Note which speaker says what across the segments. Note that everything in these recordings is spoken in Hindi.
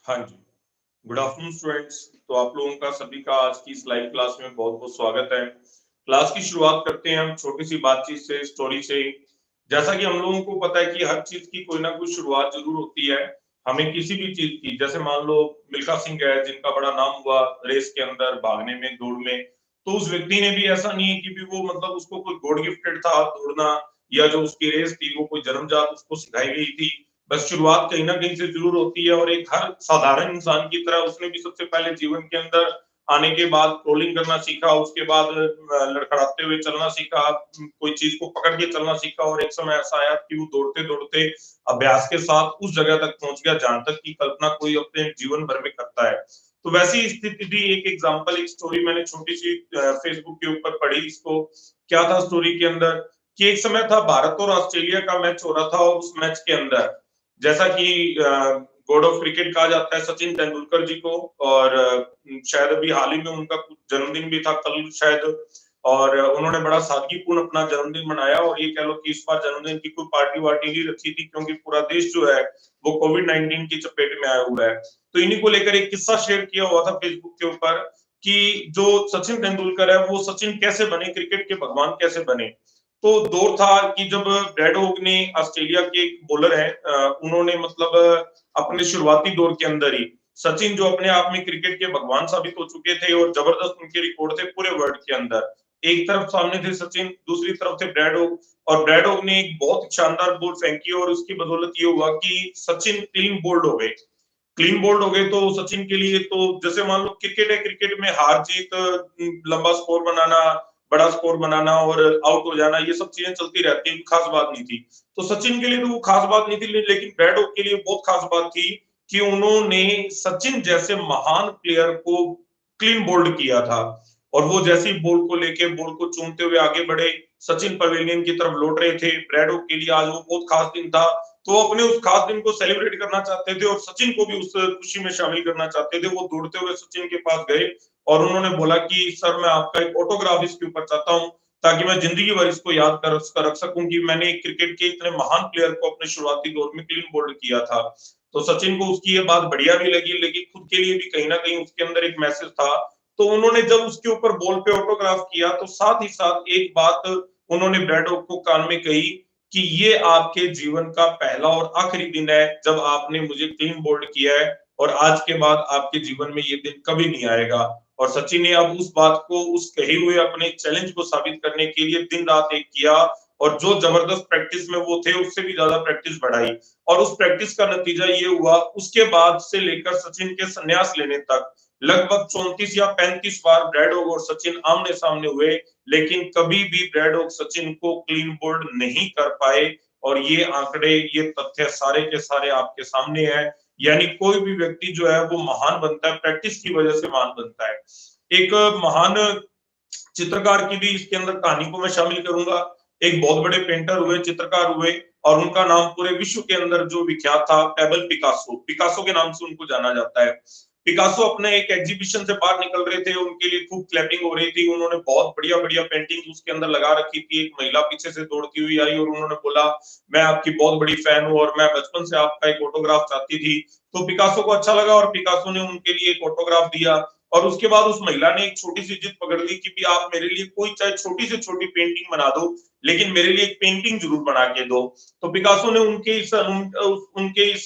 Speaker 1: हाँ जी, गुड आफ्टरनून स्टूडेंट्स। तो आप लोगों का सभी का आज की इस लाइव क्लास में बहुत बहुत स्वागत है। क्लास की शुरुआत करते हैं हम छोटी सी बातचीत से, स्टोरी से। जैसा कि हम लोगों को पता है कि हर चीज की कोई ना कोई शुरुआत जरूर होती है। हमें किसी भी चीज की, जैसे मान लो मिल्खा सिंह है जिनका बड़ा नाम हुआ रेस के अंदर, भागने में, दौड़ में, तो उस व्यक्ति ने भी ऐसा नहीं है कि भी वो मतलब उसको कोई गॉड गिफ्टेड था दौड़ना, या जो उसकी रेस थी वो कोई जन्मजात उसको सिखाई गई थी। बस शुरुआत कहीं ना कहीं से जरूर होती है, और एक हर साधारण इंसान की तरह उसने भी सबसे पहले जीवन के अंदर आने के बाद क्रोलिंग करना सीखा, उसके बाद लड़खड़ाते हुए चलना सीखा, कोई चीज को पकड़ के चलना सीखा, और एक समय ऐसा आया कि वो दौड़ते दौड़ते अभ्यास के साथ उस जगह तक पहुंच गया जहां तक की कल्पना कोई अपने जीवन भर में करता है। तो वैसी स्थिति थी। एक एग्जाम्पल, एक स्टोरी मैंने छोटी सी फेसबुक के ऊपर पढ़ी। इसको क्या था स्टोरी के अंदर, कि एक समय था भारत और ऑस्ट्रेलिया का मैच हो रहा था, और उस मैच के अंदर जैसा कि गॉड ऑफ क्रिकेट कहा जाता है सचिन तेंदुलकर जी को, और शायद अभी हाल ही में उनका कुछ जन्मदिन भी था कल शायद, और उन्होंने बड़ा सादगीपूर्ण अपना जन्मदिन मनाया। और ये कह लो कि इस बार जन्मदिन की कोई पार्टी वार्टी नहीं रखी थी, क्योंकि पूरा देश जो है वो कोविड-19 की चपेट में आया हुआ है। तो इन्हीं को लेकर एक किस्सा शेयर किया हुआ था फेसबुक के ऊपर, कि जो सचिन तेंदुलकर है वो सचिन कैसे बने, क्रिकेट के भगवान कैसे बने। तो दौर था कि जब ब्रैड हॉग ने, ऑस्ट्रेलिया के एक बॉलर है, उन्होंने मतलब अपने शुरुआती दौर के अंदर ही सचिन जो अपने आप में क्रिकेट के भगवान साबित हो चुके थे, और जबरदस्त उनके रिकॉर्ड थे पूरे वर्ल्ड के अंदर। एक तरफ सामने थे सचिन, दूसरी तरफ थे ब्रैड हॉग, और ब्रैड हॉग ने एक बहुत शानदार बॉल फेंकी, और उसकी बदौलत ये हुआ कि सचिन क्लीन बोल्ड हो गए। क्लीन बोल्ड हो गए तो सचिन के लिए तो जैसे मान लो क्रिकेट है, क्रिकेट में हार जीत, लंबा स्कोर बनाना, बड़ा स्कोर बनाना और आउट हो जाना, ये सब चीजें चलती रहती है, खास बात नहीं थी। तो सचिन के लिए तो वो खास बात नहीं थी, लेकिन ब्रैड हॉग के लिए बहुत खास बात थी कि उन्होंने सचिन जैसे महान प्लेयर को क्लीन बोल्ड किया था। और वो जैसी बॉल को लेके, बॉल को चूमते हुए आगे बढ़े, सचिन पवेलियन की तरफ लौट रहे थे। ब्रैड हॉग के लिए आज वो बहुत खास दिन था, तो वो अपने उस खास दिन को सेलिब्रेट करना चाहते थे, और सचिन को भी उस खुशी में शामिल करना चाहते थे। वो दौड़ते हुए सचिन के पास गए, और उन्होंने बोला कि सर मैं आपका एक ऑटोग्राफ इसके ऊपर चाहता हूँ, ताकि मैं जिंदगी भर इसको याद कर रख सकूं कि मैंने क्रिकेट के इतने महान प्लेयर को अपने शुरुआती दौर में क्लीन बोल्ड किया था। तो सचिन को उसकी ये बात बढ़िया भी लगी, लेकिन खुद के लिए भी कहीं ना कहीं उसके अंदर एक मैसेज था। तो उन्होंने जब उसके ऊपर बॉल पे ऑटोग्राफ किया, तो साथ ही साथ एक बात उन्होंने ब्रैड हॉग को कान में कही कि ये आपके जीवन का पहला और आखिरी दिन है जब आपने मुझे क्लीन बोल्ड किया है, और आज के बाद आपके जीवन में ये दिन कभी नहीं आएगा। और सचिन ने अब उस बात को, उस कहे हुए अपने चैलेंज को साबित करने के लिए दिन रात एक किया, और जो जबरदस्त प्रैक्टिस में वो थे उससे भी ज्यादा प्रैक्टिस बढ़ाई। और उस प्रैक्टिस का नतीजा ये हुआ, उसके बाद से लेकर सचिन के संन्यास लेने तक लगभग 34 या 35 बार ब्रैड हॉग और सचिन आमने सामने हुए, लेकिन कभी भी ब्रैड हॉग सचिन को क्लीन बोल्ड नहीं कर पाए। और ये आंकड़े, ये तथ्य सारे के सारे आपके सामने है। यानी कोई भी व्यक्ति जो है वो महान बनता है, प्रैक्टिस की वजह से महान बनता है। एक महान चित्रकार की भी इसके अंदर कहानी को मैं शामिल करूंगा। एक बहुत बड़े पेंटर हुए, चित्रकार हुए, और उनका नाम पूरे विश्व के अंदर जो विख्यात था, पेबल पिकासो, पिकासो के नाम से उनको जाना जाता है। पिकासो अपने एक एग्जीबिशन से बाहर निकल रहे थे, उनके लिए खूब क्लैपिंग हो रही थी। उन्होंने बहुत बढ़िया बढ़िया पेंटिंग उसके अंदर लगा रखी थी। एक महिला पीछे से दौड़ती हुई आई, और उन्होंने बोला मैं आपकी बहुत बड़ी फैन हूँ, और मैं बचपन से आपका एक ऑटोग्राफ चाहती थी। तो पिकासो को अच्छा लगा, और पिकासो ने उनके लिए एक ऑटोग्राफ दिया। और उसके बाद उस महिला ने एक छोटी सी जिद पकड़ ली कि भी आप मेरे लिए कोई चाहे छोटी से छोटी पेंटिंग बना दो, लेकिन मेरे लिए एक पेंटिंग जरूर बना के दो। तो पिकासो ने उनके इस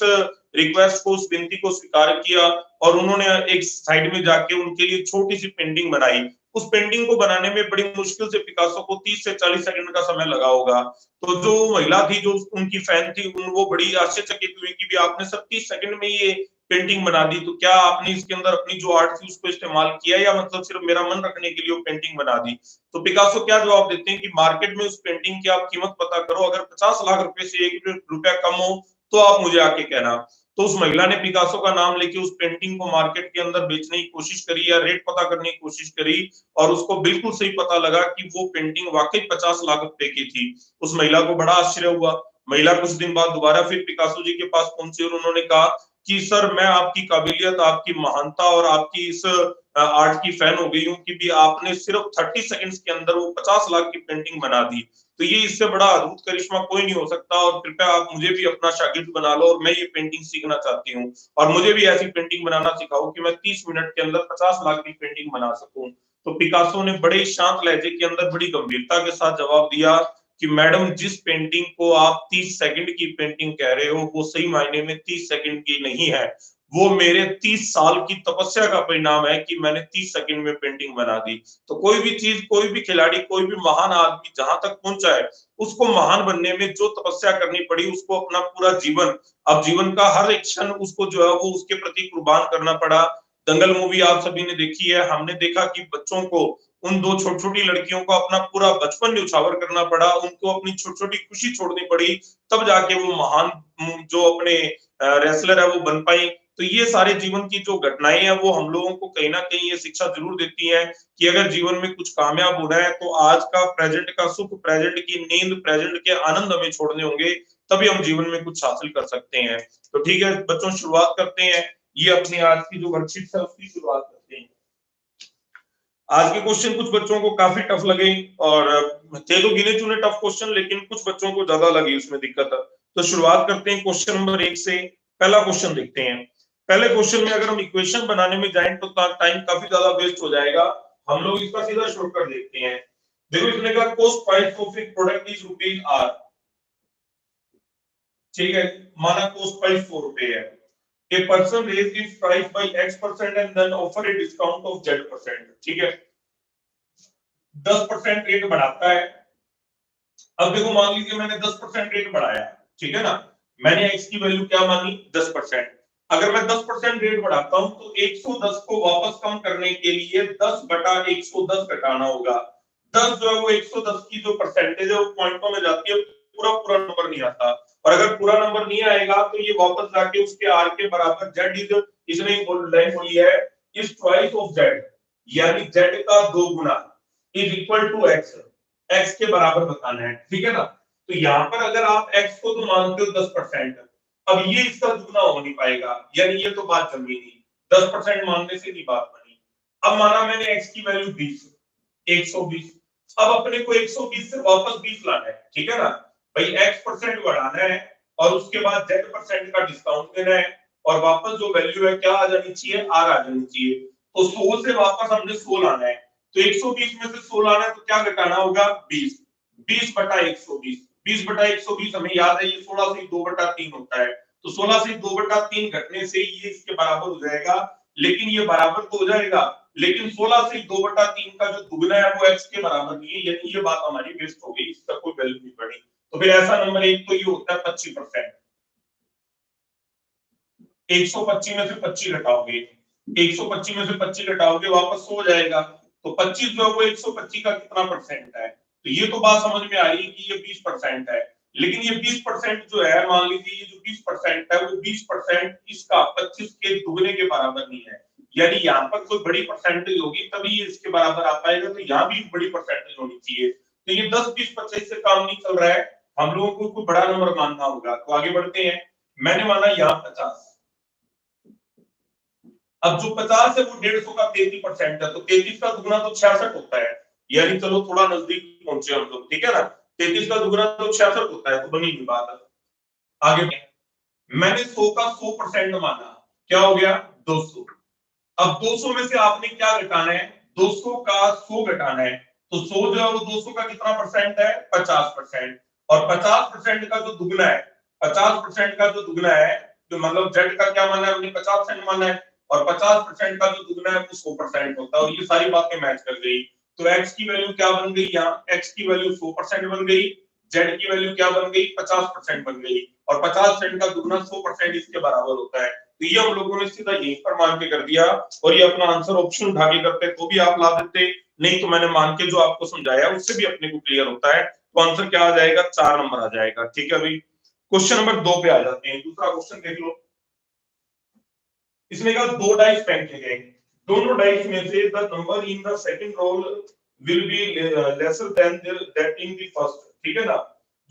Speaker 1: रिक्वेस्ट को, उस विनती को स्वीकार किया, और उन्होंने एक साइड में जाके उनके लिए छोटी सी पेंटिंग बनाई। उस पेंटिंग को बनाने में बड़ी मुश्किल से पिकासो को 30 से 40 सेकंड का समय लगा होगा। तो जो महिला थी, जो उनकी फैन थी, वो बड़ी आश्चर्यचकित हुई कि भी आपने सब 30 सेकंड में ये पेंटिंग बना दी, तो क्या आपने इसके अंदर अपनी जो आर्ट थी उसको इस्तेमाल किया या मतलब सिर्फ मेरा मन रखने के लिए वो पेंटिंग बना दी? तो पिकासो क्या जवाब देते हैं कि मार्केट में उस पेंटिंग की आप कीमत पता करो, अगर 50 लाख रुपए से 1 रुपया कम हो तो आप मुझे आके कहना। तो उस महिला ने पिकासो का नाम लेके उस पेंटिंग को मार्केट के अंदर बेचने की कोशिश करी या रेट पता करने की कोशिश करी, और उसको बिल्कुल सही पता लगा कि वो पेंटिंग वाकई 50 लाख रुपए की थी। उस महिला को बड़ा आश्चर्य हुआ। महिला कुछ दिन बाद दोबारा फिर पिकासो जी के पास पहुंची और उन्होंने कहा कि सर, मैं आपकी काबिलियत, आपकी महानता और आपकी इस आर्ट की फैन हो गई हूँ कि भी आपने सिर्फ 30 सेकंड्स के अंदर वो 50 लाख की पेंटिंग बना दी। तो ये इससे बड़ा अद्भुत करिश्मा कोई नहीं हो सकता, और कृपया आप मुझे भी अपना शागिर्द बना लो और मैं ये पेंटिंग सीखना चाहती हूँ, और मुझे भी ऐसी पेंटिंग बनाना सिखाओ कि मैं 30 मिनट के अंदर 50 लाख की पेंटिंग बना सकूं। तो पिकासो ने बड़े शांत लहजे के अंदर बड़ी गंभीरता के साथ जवाब दिया कि मैडम, जिस पेंटिंग को आप 30 सेकंड की पेंटिंग कह रहे हो वो सही मायने में 30 सेकंड की नहीं है, वो मेरे 30 साल की तपस्या का परिणाम है कि मैंने 30 सेकंड में पेंटिंग बना दी। तो कोई भी चीज, कोई भी खिलाड़ी, कोई भी महान आदमी जहां तक पहुंचा है, उसको महान बनने में जो तपस्या करनी पड़ी, उसको अपना पूरा जीवन, अब जीवन का हर एक क्षण उसको जो है वो उसके प्रति कुर्बान करना पड़ा। दंगल मूवी आप सभी ने देखी है, हमने देखा कि बच्चों को, उन दो छोटी छोटी लड़कियों को अपना पूरा बचपन न्यौछावर करना पड़ा, उनको अपनी छोटी छोटी खुशी छोड़नी पड़ी, तब जाके वो महान जो अपने रेसलर है वो बन पाई। तो ये सारे जीवन की जो घटनाएं हैं वो हम लोगों को कहीं ना कहीं ये शिक्षा जरूर देती हैं कि अगर जीवन में कुछ कामयाब होना है तो आज का, प्रेजेंट का सुख, प्रेजेंट की नींद, प्रेजेंट के आनंद हमें छोड़ने होंगे, तभी हम जीवन में कुछ हासिल कर सकते हैं। तो ठीक है बच्चों, शुरुआत करते हैं। ये अपनी आज की जो वर्कशीट है उसकी शुरुआत करते हैं। आज के क्वेश्चन कुछ बच्चों को काफी टफ लगे, और थे तो गिने चुने टफ क्वेश्चन, लेकिन कुछ बच्चों को ज्यादा लगी उसमें दिक्कत। तो शुरुआत करते हैं क्वेश्चन नंबर 1 से। पहला क्वेश्चन देखते हैं। पहले क्वेश्चन में अगर हम इक्वेशन बनाने में जाएं तो टाइम काफी ज्यादा वेस्ट हो जाएगा। हम लोग इसका सीधा शॉर्टकट देखते हैं। देखो, इसने कहा cost price of a product is rupees R. ठीक है, माना कॉस्ट प्राइस 4 रुपए है। A person raised its price by X% and then offer a discount of Z%. ठीक है, 10% रेट बढ़ाता है। अब देखो, मान लीजिए मैंने 10% रेट बढ़ाया, ठीक है ना, मैंने X की वैल्यू क्या मानी, 10%। अगर मैं 10% रेट बढ़ाता हूं तो 110 को वापस कम करने के लिए 10 बटा 110 घटाना होगा। 10 जो है वो 110 की जो परसेंटेज है वो पॉइंटों में जाती है, पूरा पूरा नंबर नहीं आता। और अगर पूरा नंबर नहीं आएगा तो ये वापस जाके उसके आर के बराबर जेड इज, इसने लाइन बोली है, इज ट्वाइस ऑफ जेड, यानी जेड का 2 गुना is equal to X, X के बराबर बताना है। ठीक है ना, तो यहाँ पर अगर आप एक्स को तो मानते हो 10%, अब ये इसका दुगना हो नहीं पाएगा, यानी ये तो बात जम ही नहीं, 10% मानने से नहीं बात बनी। अब माना मैंने एक्स की वैल्यू 20, 120, अब अपने को 120 से वापस 20 लाना है। ठीक है ना भाई, एक्स परसेंट बढ़ाना है और उसके बाद जेड परसेंट का डिस्काउंट देना है, और वापस जो वैल्यू है क्या आ जानी चाहिए, आर आ जानी चाहिए। तो 100 से वापस हमने 100 लाना है, तो 120 में से 100 लाना है तो क्या घटाना होगा, 20, 20 बटा 120, 20 बटा 120 हमें याद है ये 16 से 2 बटा 3 होता है, तो 16 से 2 बटा 3 घटने से ये इसके बराबर हो जाएगा। लेकिन ये बराबर तो हो जाएगा, लेकिन 16 से 2 बटा 3 का जो दुगना है वो एक्स के बराबर नहीं है, यानी ये बात हमारी वेस्ट हो गई, इसका कोई वैल्यू नहीं पड़ी। तो फिर ऐसा नंबर 1 तो ये होता है 25%। 125 में से 25 घटाओगे, 125 में से 25 घटाओगे वापस 100 हो जाएगा, तो 25 जो है वो 125 का कितना परसेंट है, तो ये तो बात समझ में आ रही है कि ये 20% है। लेकिन ये 20% जो है, मान लीजिए ये जो 20% है वो 20% इसका 25 के दुगने के बराबर नहीं है, यानी यहाँ पर कोई बड़ी परसेंटेज होगी तभी ये इसके बराबर आ पाएगा, तो यहाँ भी बड़ी परसेंटेज होनी चाहिए। तो ये 10, 20, 25 से काम नहीं चल रहा है, हम लोगों को कोई बड़ा नंबर मानना होगा। तो आगे बढ़ते हैं। मैंने माना यहाँ 50, अब जो 50 है वो 150 का 33% है, तो 33 का दुगना तो 66 होता है, यानी चलो थोड़ा नजदीक पहुंचे हम लोग। ठीक है ना, 33 का दुगना तो 66 होता है, तो बनी नहीं बात। आगे मैंने 100 का 100% माना, क्या हो गया, 200। अब 200 में से आपने क्या घटाना है, 200 का 100 घटाना है, तो 100 जो है वो 200 का कितना परसेंट है, 50%, और 50% का जो दुगना है, 50% का जो दुगना है, तो मतलब जेड का क्या माना है हमने, 50% माना है, और 50% का जो दुगना है वो 100% होता है, और ये सारी बातें मैच कर गई। तो एक्स की वैल्यू क्या बन गई, यहाँ एक्स की वैल्यू 100% बन गई, जेड की वैल्यू क्या बन गई, 50% बन गई, और 50% का दुगना 100% इसके बराबर होता है। तो ये हम लोगों ने सीधा यहीं पर मान के कर दिया, और ये अपना आंसर ऑप्शन उठा के करते तो भी आप ला देते, नहीं तो मैंने मान के जो आपको समझाया उससे भी अपने को क्लियर होता है। तो आंसर क्या आ जाएगा, 4 नंबर आ जाएगा। ठीक है भाई, क्वेश्चन नंबर 2 पे आ जाते हैं। दूसरा क्वेश्चन देख लो, इसमें कहा 2 डाइस फेंके गए, दोनों डाइस में से the number in the second roll will be lesser than that in the first. ठीक है ना,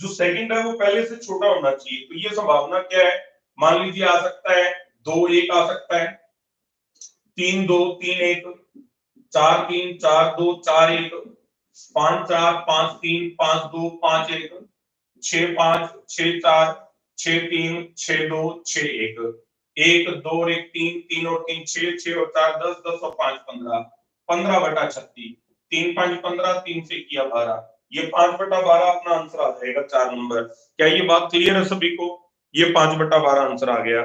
Speaker 1: जो सेकंड है वो पहले से छोटा होना चाहिए। तो ये संभावना क्या है, मान लीजिए आ सकता है 2 1 आ सकता है, 3 2 3 1, 4 3 4 2 4 1, 5 4 5 3 5 2 5 1, 6 5 6 4 6 3 6 2 6 1, 1 2 1 3 3 और 3 6 6 और 4 10 10 और 5 15, 15/36, 3 5 15, 3 से किया 12, ये 5/12 अपना आंसर आ जाएगा 4 नंबर। क्या ये बात क्लियर है सभी को? ये 5/12 आंसर आ गया।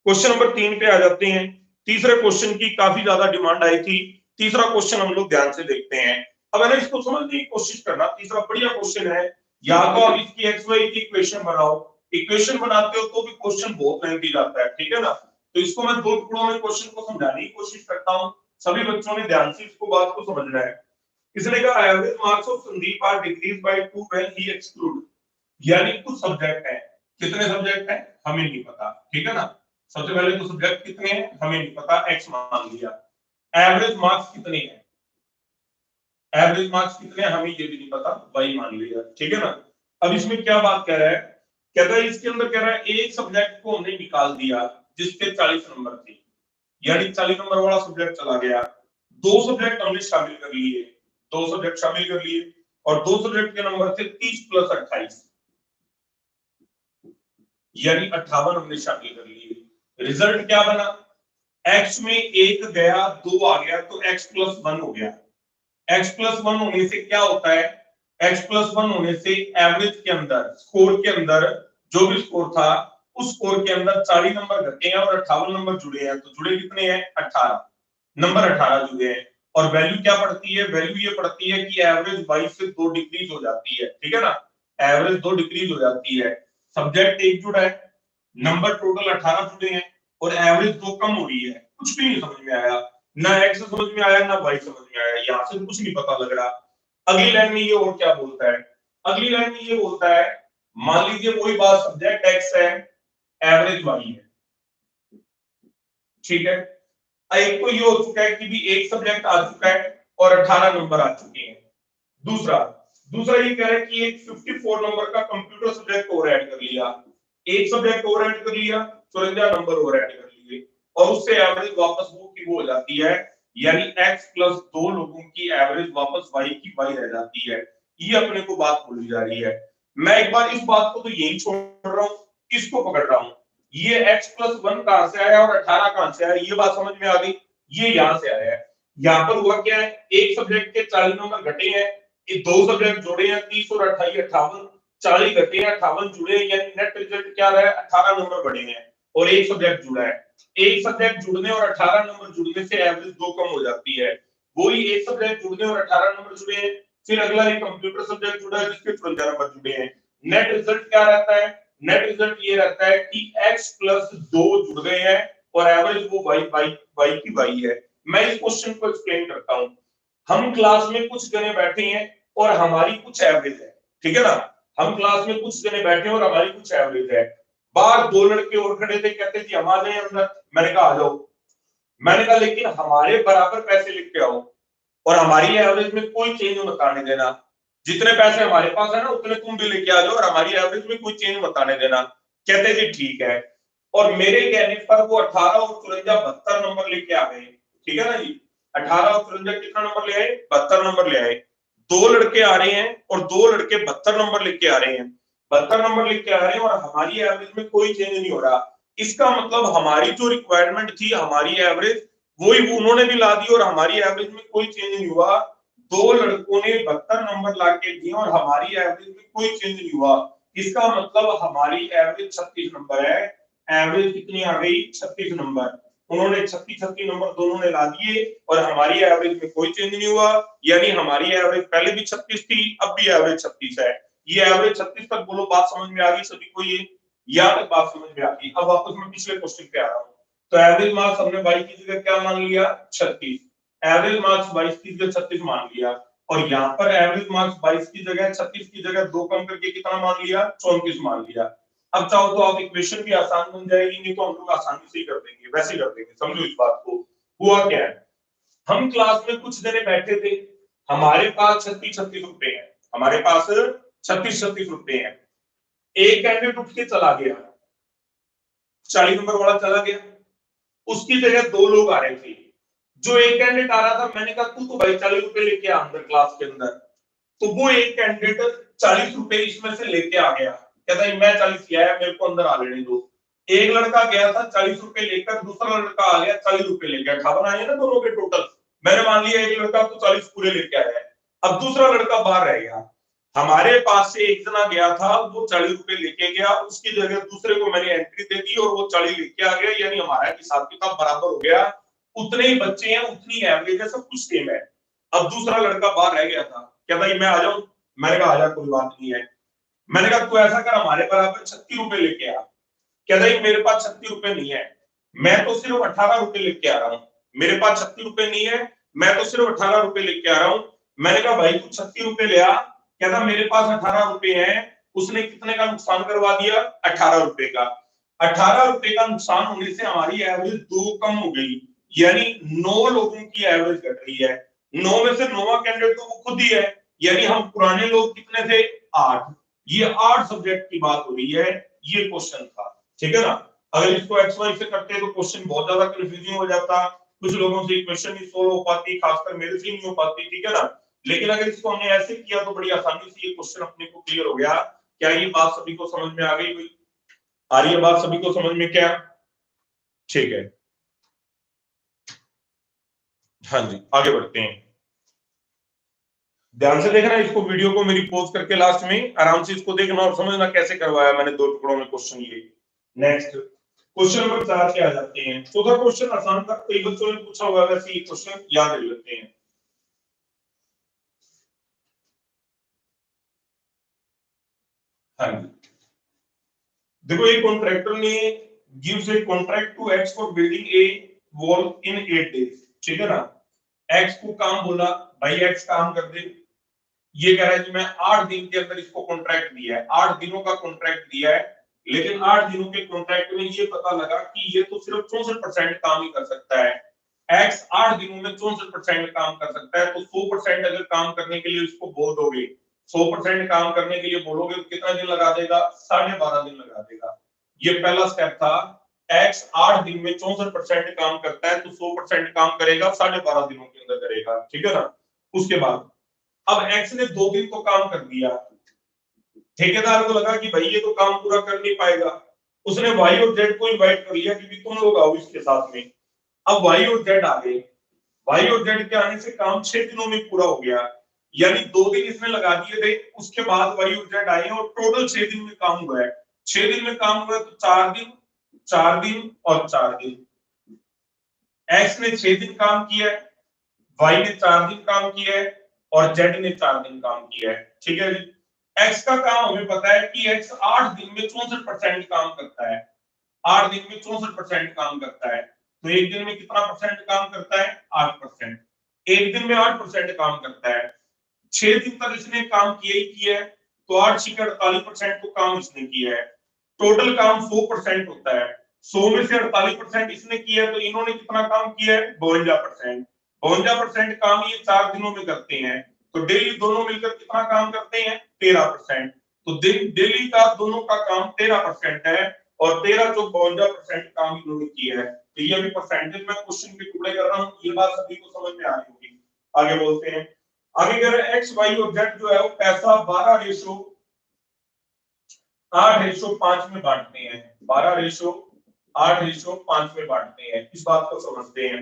Speaker 1: क्वेश्चन नंबर 3 पे आ जाते हैं। तीसरे क्वेश्चन की काफी ज्यादा डिमांड आई थी। तीसरा क्वेश्चन हम लोग ध्यान से देखते हैं। अब है ना, इसको समझने की कोशिश करना। तीसरा बढ़िया क्वेश्चन है। या तो आप इसकी एक्स वाई की इक्वेशन बनाओ, इक्वेशन बनाते हो तो भी क्वेश्चन बहुत लेंथी जाता है। ठीक है ना, तो इसको मैं 2 टुकड़ों में क्वेश्चन को समझाने की कोशिश करता हूं। सभी बच्चों ने ध्यान से इसको बात को समझना है। इसने कहा average marks of Sandeep are decreases by 2 when he exclude, यानी कुछ सब्जेक्ट है, कितने सब्जेक्ट है हमें नहीं पता। ठीक है ना, सबसे पहले तो सब्जेक्ट कितने हैं हमें नहीं पता, एक्स मान लिया। एवरेज मार्क्स कितने हैं, एवरेज मार्क्स कितने हैं हमें ये भी नहीं पता, वाई मान लिया। ठीक है ना, अब इसमें क्या बात कह रहा है, कहता है इसके अंदर कह रहा है एक सब्जेक्ट को हमने निकाल दिया जिसके 40 नंबर थे, यानी 40 नंबर वाला सब्जेक्ट चला गया। 2 सब्जेक्ट हमने शामिल कर लिए, 2 सब्जेक्ट शामिल कर लिए, और 2 सब्जेक्ट के नंबर थे 30 + 28, यानी 58 हमने शामिल कर लिए। रिजल्ट क्या बना, x में 1 गया 2 आ गया, तो x + 1 हो गया। x + 1 होने से क्या होता है, x + 1 होने से एवरेज के अंदर, स्कोर के अंदर जो भी स्कोर था उस स्कोर के अंदर 40 नंबर घटे हैं और 58 नंबर जुड़े हैं। तो जुड़े कितने हैं, 18 नंबर, 18 जुड़े हैं। और वैल्यू क्या पड़ती है, वैल्यू ये पड़ती है कि एवरेज 22 से 2 डिक्रीज हो जाती है। ठीक है ना, एवरेज 2 डिक्रीज हो जाती है। सब्जेक्ट 1 जुड़ा है, नंबर टोटल 18 जुड़े हैं, और एवरेज 2 कम हो रही है। कुछ भी नहीं समझ में आया, ना एक्स समझ में आया ना वाई समझ में आया, यहां से कुछ नहीं पता लग रहा। अगली लाइन में ये और क्या बोलता है, अगली लाइन में ये बोलता है, मान लीजिए कोई बात, सब्जेक्ट एक्स है, एवरेज वाई है। ठीक है, एक तो ये हो चुका है कि भी एक सब्जेक्ट आ चुका है और 18 नंबर आ चुके हैं। दूसरा दूसरा ये कह रहा है कि एक 54 नंबर का कंप्यूटर सब्जेक्ट और ऐड कर लिया, एक सब्जेक्ट और ऐड कर लिया, 54 नंबर और ऐड कर लिए, और उससे एवरेज वापस वो की वो हो जाती है, यानी x + 2 लोगों की एवरेज वापस y की y रह जाती है। ये अपने को बात बोली जा रही है। मैं एक बार इस बात को तो यही छोड़ रहा हूं, इसको पकड़ रहा हूं। ये x + 1 कहां से आया और 18 कहां से आया, ये बात समझ में आ गई। ये यहां से आया है। यहां पर हुआ क्या है, एक सब्जेक्ट के 40 नंबर घटे हैं, ये 2 सब्जेक्ट जोड़े हैं, 30 और 28 58, 40 घटे हैं 58 जुड़े हैं, यानी नेट रिजल्ट क्या रहा है, 18 नंबर बढ़े हैं, और एक सब्जेक्ट जुड़ा है। एक सब्जेक्ट जुड़ने और 18 नंबर जुड़ने से एवरेज 2 कम हो जाती है। वही एक सब्जेक्ट जुड़ने और 18 नंबर जुड़े हैं, फिर अगला एक कंप्यूटर सब्जेक्ट जुड़ा है जिसके 54 नंबर जुड़े हैं। नेट रिजल्ट क्या रहता है, नेट रिजल्ट ये रहता है कि x + 2 जुड़ गए हैं और एवरेज वो y की y है। मैं इस क्वेश्चन को एक्सप्लेन करता हूं। हम क्लास में कुछ जने बैठे हैं और हमारी कुछ एवरेज है। ठीक है ना, हम क्लास में कुछ जने बैठे हैं और हमारी कुछ एवरेज है। बाहर 2 लड़के और खड़े थे, कहते जी हम आ जाए अंदर। मैंने कहा आ जाओ। मैंने कहा लेकिन हमारे बराबर पैसे लिख के आओ और हमारी एवरेज में कोई चेंज मत आने देना। जितने पैसे हमारे पास है ना उतने तुम भी लेके आ जाओ और हमारी एवरेज में कोई चेंज मत आने देना। कहते जी ठीक है। और मेरे कहने पर वो 18 और 54 72 नंबर लेके आ गए। ठीक है ना जी, 18 और 54 कितना नंबर ले आए, 72 नंबर ले आए। 2 लड़के आ रहे हैं और 2 लड़के 72 नंबर लेके आ रहे हैं, 72 नंबर लेके आ रहे हैं, और हमारी एवरेज में कोई चेंज नहीं हो रहा। इसका मतलब हमारी जो रिक्वायरमेंट थी, हमारी एवरेज वही उन्होंने भी ला दी और हमारी एवरेज में कोई चेंज नहीं हुआ। 2 लड़कों ने 72 नंबर लाके दिए और हमारी एवरेज में कोई चेंज नहीं हुआ। इसका मतलब हमारी एवरेज 36 नंबर है। एवरेज कितनी आ गई, 36 नंबर। उन्होंने 36 नंबर दोनों ने ला दिए और हमारी एवरेज में कोई चेंज नहीं हुआ, यानी हमारी एवरेज पहले भी 36 थी, अब भी एवरेज 36 है। ये एवरेज 36 तक बोलो, बात समझ में आ गई सभी को? ये यहाँ तक बात समझ में आ गई। अब वापस मैं पिछले क्वेश्चन पे आ रहा हूँ। तो एवरेज मार्क्स हमने 22 की जगह क्या मान लिया, 36। एवरेज मार्क्स 22 की जगह 36 मान लिया, और यहाँ पर एवरेज मार्क्स 22 की जगह 36 की जगह 2 कम करके कितना मान लिया, 34 मान लिया। अब चाहो तो आप इक्वेशन भी आसान बन जाएगी, नहीं तो हम लोग आसानी से ही कर देंगे, वैसे कर देंगे। समझो इस बात को। हुआ क्या है, हम क्लास में कुछ जने बैठे थे, हमारे पास 36 रुपए है, हमारे पास 36 रुपए है। एक कैंडिडेट उठ के चला गया, 40 नंबर वाला चला गया, उसकी जगह 2 लोग आ रहे थे। जो एक कैंडिडेट आ रहा था, मैंने कहा तू तो भाई 40 रुपए लेके आ अंदर क्लास के अंदर। तो वो एक कैंडिडेट 40 रुपए इसमें से लेके आ गया, कहता है मैं 40 ही आया, मेरे को अंदर आ लेने दो। एक लड़का गया था 40 रुपए लेकर, दूसरा लड़का आ गया 40 रुपए लेके, 58 आए ना दोनों के टोटल। मैंने मान लिया एक लड़का तो 40 पूरे लेके आया है, अब दूसरा लड़का बाहर रह गया। हमारे पास से एक जना गया था, वो 40 रुपए लेके गया, उसकी जगह दूसरे को मैंने एंट्री दे दी और वो 40 लेके आ गया, यानी हमारा हिसाब किताब बराबर हो गया। उतने ही बच्चे हैं, उतनी एवरेज है, सब कुछ सेम है। अब दूसरा लड़का बाहर रह गया था, कहता मैं आ जाऊं, मैंने कहा आजा कोई बात नहीं है। मैंने कहा तू ऐसा कर, हमारे बराबर 36 रुपए लेके आ। कहता मेरे पास 36 रुपए नहीं है, मैं तो सिर्फ 18 रुपए लेके आ रहा हूँ। मेरे पास 36 रुपए नहीं है, मैं तो सिर्फ 18 रुपए लेके आ रहा हूँ। मैंने कहा भाई तू 36 रुपए ले आ। कहता मेरे पास 18 रुपए है। उसने कितने का नुकसान करवा दिया, 18 रुपए का। 18 रुपए का नुकसान होने से हमारी एवरेज 2 कम हो गई, यानी 9 लोगों की एवरेज घट रही है। 9 में से 9वां कैंडिडेट तो वो खुद ही है, यानी हम पुराने लोग कितने थे, 8। ये 8 सब्जेक्ट की बात हो रही है, ये क्वेश्चन था। ठीक है ना। अगर इसको एक्स वाई से करते तो क्वेश्चन बहुत ज्यादा कंफ्यूजिंग हो जाता, कुछ लोगों से इक्वेशन नहीं सोल्व हो पाती, खासकर मेरे से नहीं हो पाती। ठीक है ना। लेकिन अगर इसको हमने ऐसे किया तो बड़ी आसानी से ये क्वेश्चन अपने को क्लियर हो गया। क्या ये बात सभी को समझ में आ गई भाई? आ रही है बात सभी को समझ में क्या? ठीक है, हाँ जी आगे बढ़ते हैं। ध्यान से देखना इसको, वीडियो को मेरी पॉज करके लास्ट में आराम से इसको देखना और समझना कैसे करवाया मैंने 2 टुकड़ों में क्वेश्चन ये। नेक्स्ट क्वेश्चन नंबर 4 के आ जाते हैं। चौथा क्वेश्चन आसान था, कई बच्चों ने पूछा हुआ, वैसे ये क्वेश्चन याद रख लेते हैं। हाँ जी, देखो एक कॉन्ट्रैक्टर ने gives a contract to X for building a wall in 8 days. ठीक है ना। एक्स को काम बोला, भाई एक्स काम कर दे। ये कह रहा है कि मैं 8 दिन के अंदर इसको कॉन्ट्रैक्ट दिया है, 8 दिनों का कॉन्ट्रैक्ट दिया है। लेकिन 8 दिनों के कॉन्ट्रैक्ट में ये पता लगा कि ये तो सिर्फ 64% काम ही कर सकता है। एक्स 8 दिनों में 64% काम कर सकता है, तो 100% अगर काम करने के लिए इसको बोल दोगे, 100% काम करने के लिए बोलोगे तो कितना दिन लगा देगा, 12.5 दिन लगा देगा। ये पहला स्टेप था। एक्स 8 दिन में 64% काम करता है, तो 100% काम करेगा 12.5 दिनों के अंदर करेगा। ठीक है ना। उसके बाद अब एक्स ने 2 दिन तो काम कर दिया, ठेकेदार को लगा कि भाई ये तो काम पूरा कर नहीं पाएगा। उसने वाई और जेड को इनवाइट कर लिया कि तुम लोग आओ इसके साथ में। अब वाई और जेड आ गए। वाई और जेड के आने से काम 6 दिनों में पूरा हो गया, यानी 2 दिन इसने लगा दिए थे। उसके बाद वाई और जेड आए और टोटल 6 दिन में काम हुआ है। 6 दिन में काम हुआ है, तो 4 दिन, 4 दिन और 4 दिन। एक्स ने 6 दिन काम किया है, वाई ने 4 दिन काम किया है और जेड ने 4 दिन काम किया है। ठीक है जी। एक्स का काम हमें पता है कि एक्स 8 दिन में 64% काम करता है। 8 दिन में 64% काम करता है, तो एक दिन में कितना परसेंट काम करता है, 8%। एक दिन में 8% काम करता है। 6 दिन तक इसने काम किया ही किया है, तो 8 6 48% तो काम इसने किया है। टोटल काम 100% होता है, 100 में से 48% इसने किया है, तो इन्होंने कितना काम किया है, 52%। 52% काम ये 4 दिनों में करते हैं, तो डेली दोनों मिलकर कितना काम करते हैं, 13%। तो डेली का दोनों का काम 13% है, और 13 जो 52% काम इन्होंने किया है। तो ये अभी परसेंटेज में क्वेश्चन के टुकड़े कर रहा हूँ, ये बात सभी को समझ में आ रही होगी। आगे बोलते हैं। आगे कह रहे हैं एक्स वाई और जेड जो है वो पैसा 12:8:5 में बांटते हैं। 12:8:5 में बांटते हैं, इस बात को समझते हैं।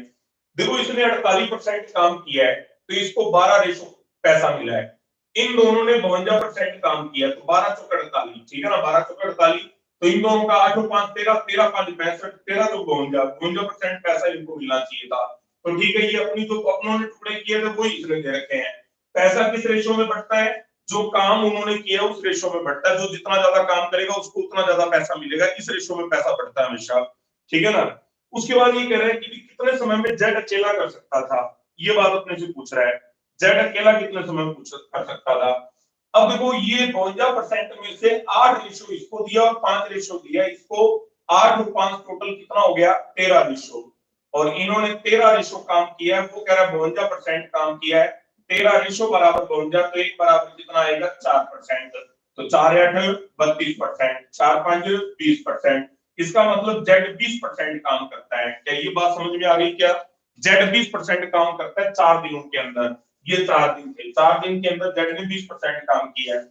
Speaker 1: देखो इसने 48% काम किया है, तो इसको 12 रेशो पैसा मिला है। इन दोनों ने 52% काम किया, तो 12 चौक 48। ठीक है ना। 12 चौक 48, तो इन दोनों का 8 और 5 13, 13 5 65, 13 तो 52% पैसा इनको मिलना चाहिए था। तो ठीक है, ये अपनी जो अपनों ने टुकड़े किए थे वही इसने दे रखे हैं। पैसा किस रेशो में बढ़ता है, जो काम उन्होंने किया उस रेशो में बढ़ता है। जो जितना ज्यादा काम करेगा उसको उतना ज्यादा पैसा मिलेगा, इस रेशो में पैसा बढ़ता है हमेशा। ठीक है ना। उसके बाद ये कह रहा है कि कितने समय में जेड अकेला कर सकता था, ये बात अपने से पूछ रहा है, जेड अकेला कितने समय में कर सकता था। अब देखो ये 52% में से 8 रेशो इसको दिया और 5 रेशो दिया इसको, 8 और 5 टोटल कितना हो गया 13 रेशो, और इन्होंने 13 रेशो काम किया है, वो कह रहा है 52% काम किया है, 13 रेशो बराबर 52, तो एक बराबर कितना आएगा 4%, तो 4 8 32%, 4 5 20%, इसका मतलब जेड 20% काम करता है। क्या ये बात समझ में आ गई क्या? जेड 20% काम करता है 4 दिनों के अंदर, ये 4 दिन थे, 4 दिन के अंदर जेड ने 20% काम किया है,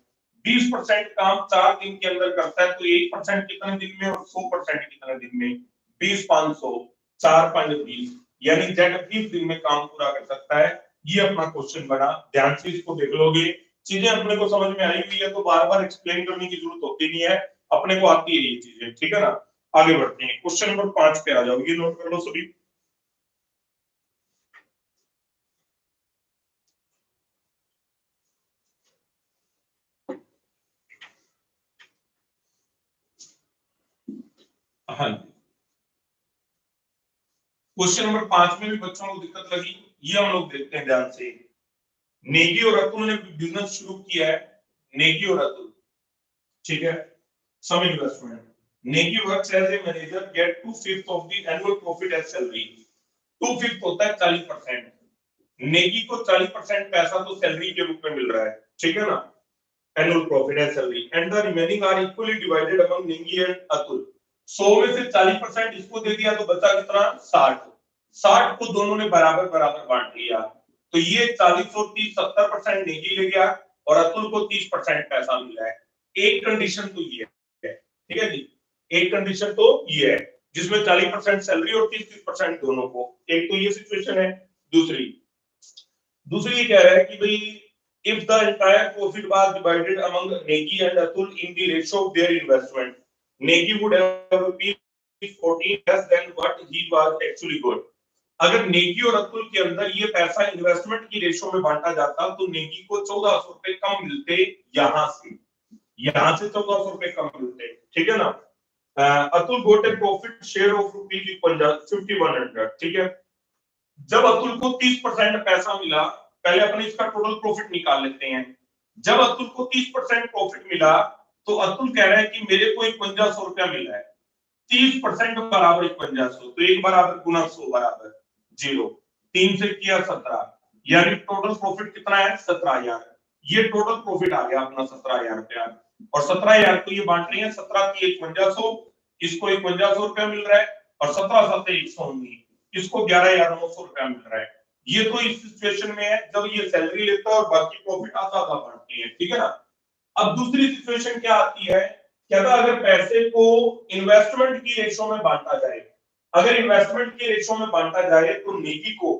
Speaker 1: 20% काम 4 दिन के अंदर करता है, तो 1% कितने दिन में और 100% कितने दिन में, 20 500, 4 5 20, यानी जेड 20 दिन में काम पूरा कर सकता है। ये अपना क्वेश्चन बना, ध्यान से इसको देख लोगे, चीजें अपने को समझ में आई हुई है तो बार बार एक्सप्लेन करने की जरूरत होती नहीं है, अपने को आती है ये चीजें, ठीक है ना। आगे बढ़ते हैं, क्वेश्चन नंबर 5 पे आ जाओ, ये नोट कर लो सभी। हाँ, क्वेश्चन नंबर 5 में भी बच्चों को दिक्कत लगी, ये हम लोग देखते हैं ध्यान से। नेगी और अतुल ने बिजनेस शुरू किया है, नेगी और अतुल, ठीक है, some investment, Negi works as a manager, get 2/5 of the annual profit as salary, 2/5 होता है 40%, नेगी को 40% पैसा तो सैलरी के रूप में मिल रहा है, ठीक है ना, annual profit as salary, and the remaining are equally divided among Negi and Atul, 100 में से 40% इसको दे दिया तो बचा कितना 60, 60 को दोनों ने बराबर बराबर बांट लिया, तो ये 40 और 30 70% नेगी ले गया और अतुल को 30% पैसा मिला है। एक कंडीशन तो ये है, ठीक है जी, एक कंडीशन तो ये है जिसमें 40% सैलरी और 30% दोनों को, एक तो ये सिचुएशन है। दूसरी दूसरी ये कह रहा है कि भाई if the entire profit was divided among Negi and Atul in the ratio of their investment, Negi would have rupees 14 less than what he was actually got. अगर नेगी और अतुल के अंदर ये पैसा इन्वेस्टमेंट की रेशो में बांटा जाता तो नेगी को 1400 रुपए कम मिलते, यहां से 1400 रुपए कम मिलते, ठीक है ना। अतुल गोट ए प्रॉफिट शेयर ऑफ रुपीज 5100, ठीक है। जब अतुल को 30% पैसा मिला, पहले अपने इसका टोटल प्रॉफिट निकाल लेते हैं, जब अतुल को 30% प्रॉफिट मिला तो अतुल कह रहा है कि मेरे को 5100 रुपया मिला है, 30% बराबर 5100, तो एक बराबर गुना 100 बराबर 0, 3 से किया 17, यानी टोटल प्रॉफिट कितना है 17,000, ये टोटल प्रॉफिट आ गया अपना 17,000 रुपया, और 17,000 को ये बांट रही है, 17 की 5100, इसको 5100 रुपया मिल रहा है, और 17 7 119, इसको 11,900 रुपया मिल रहा है। ये तो इस सिचुएशन में है जब ये सैलरी लेता है और बाकी प्रॉफिट आधा आधा बांटती है, ठीक है ना। अब दूसरी सिचुएशन क्या आती है, क्या था अगर पैसे को इन्वेस्टमेंट की रेशो में बांटा जाए, अगर इन्वेस्टमेंट की रेशो में बांटा जाए तो नेगी को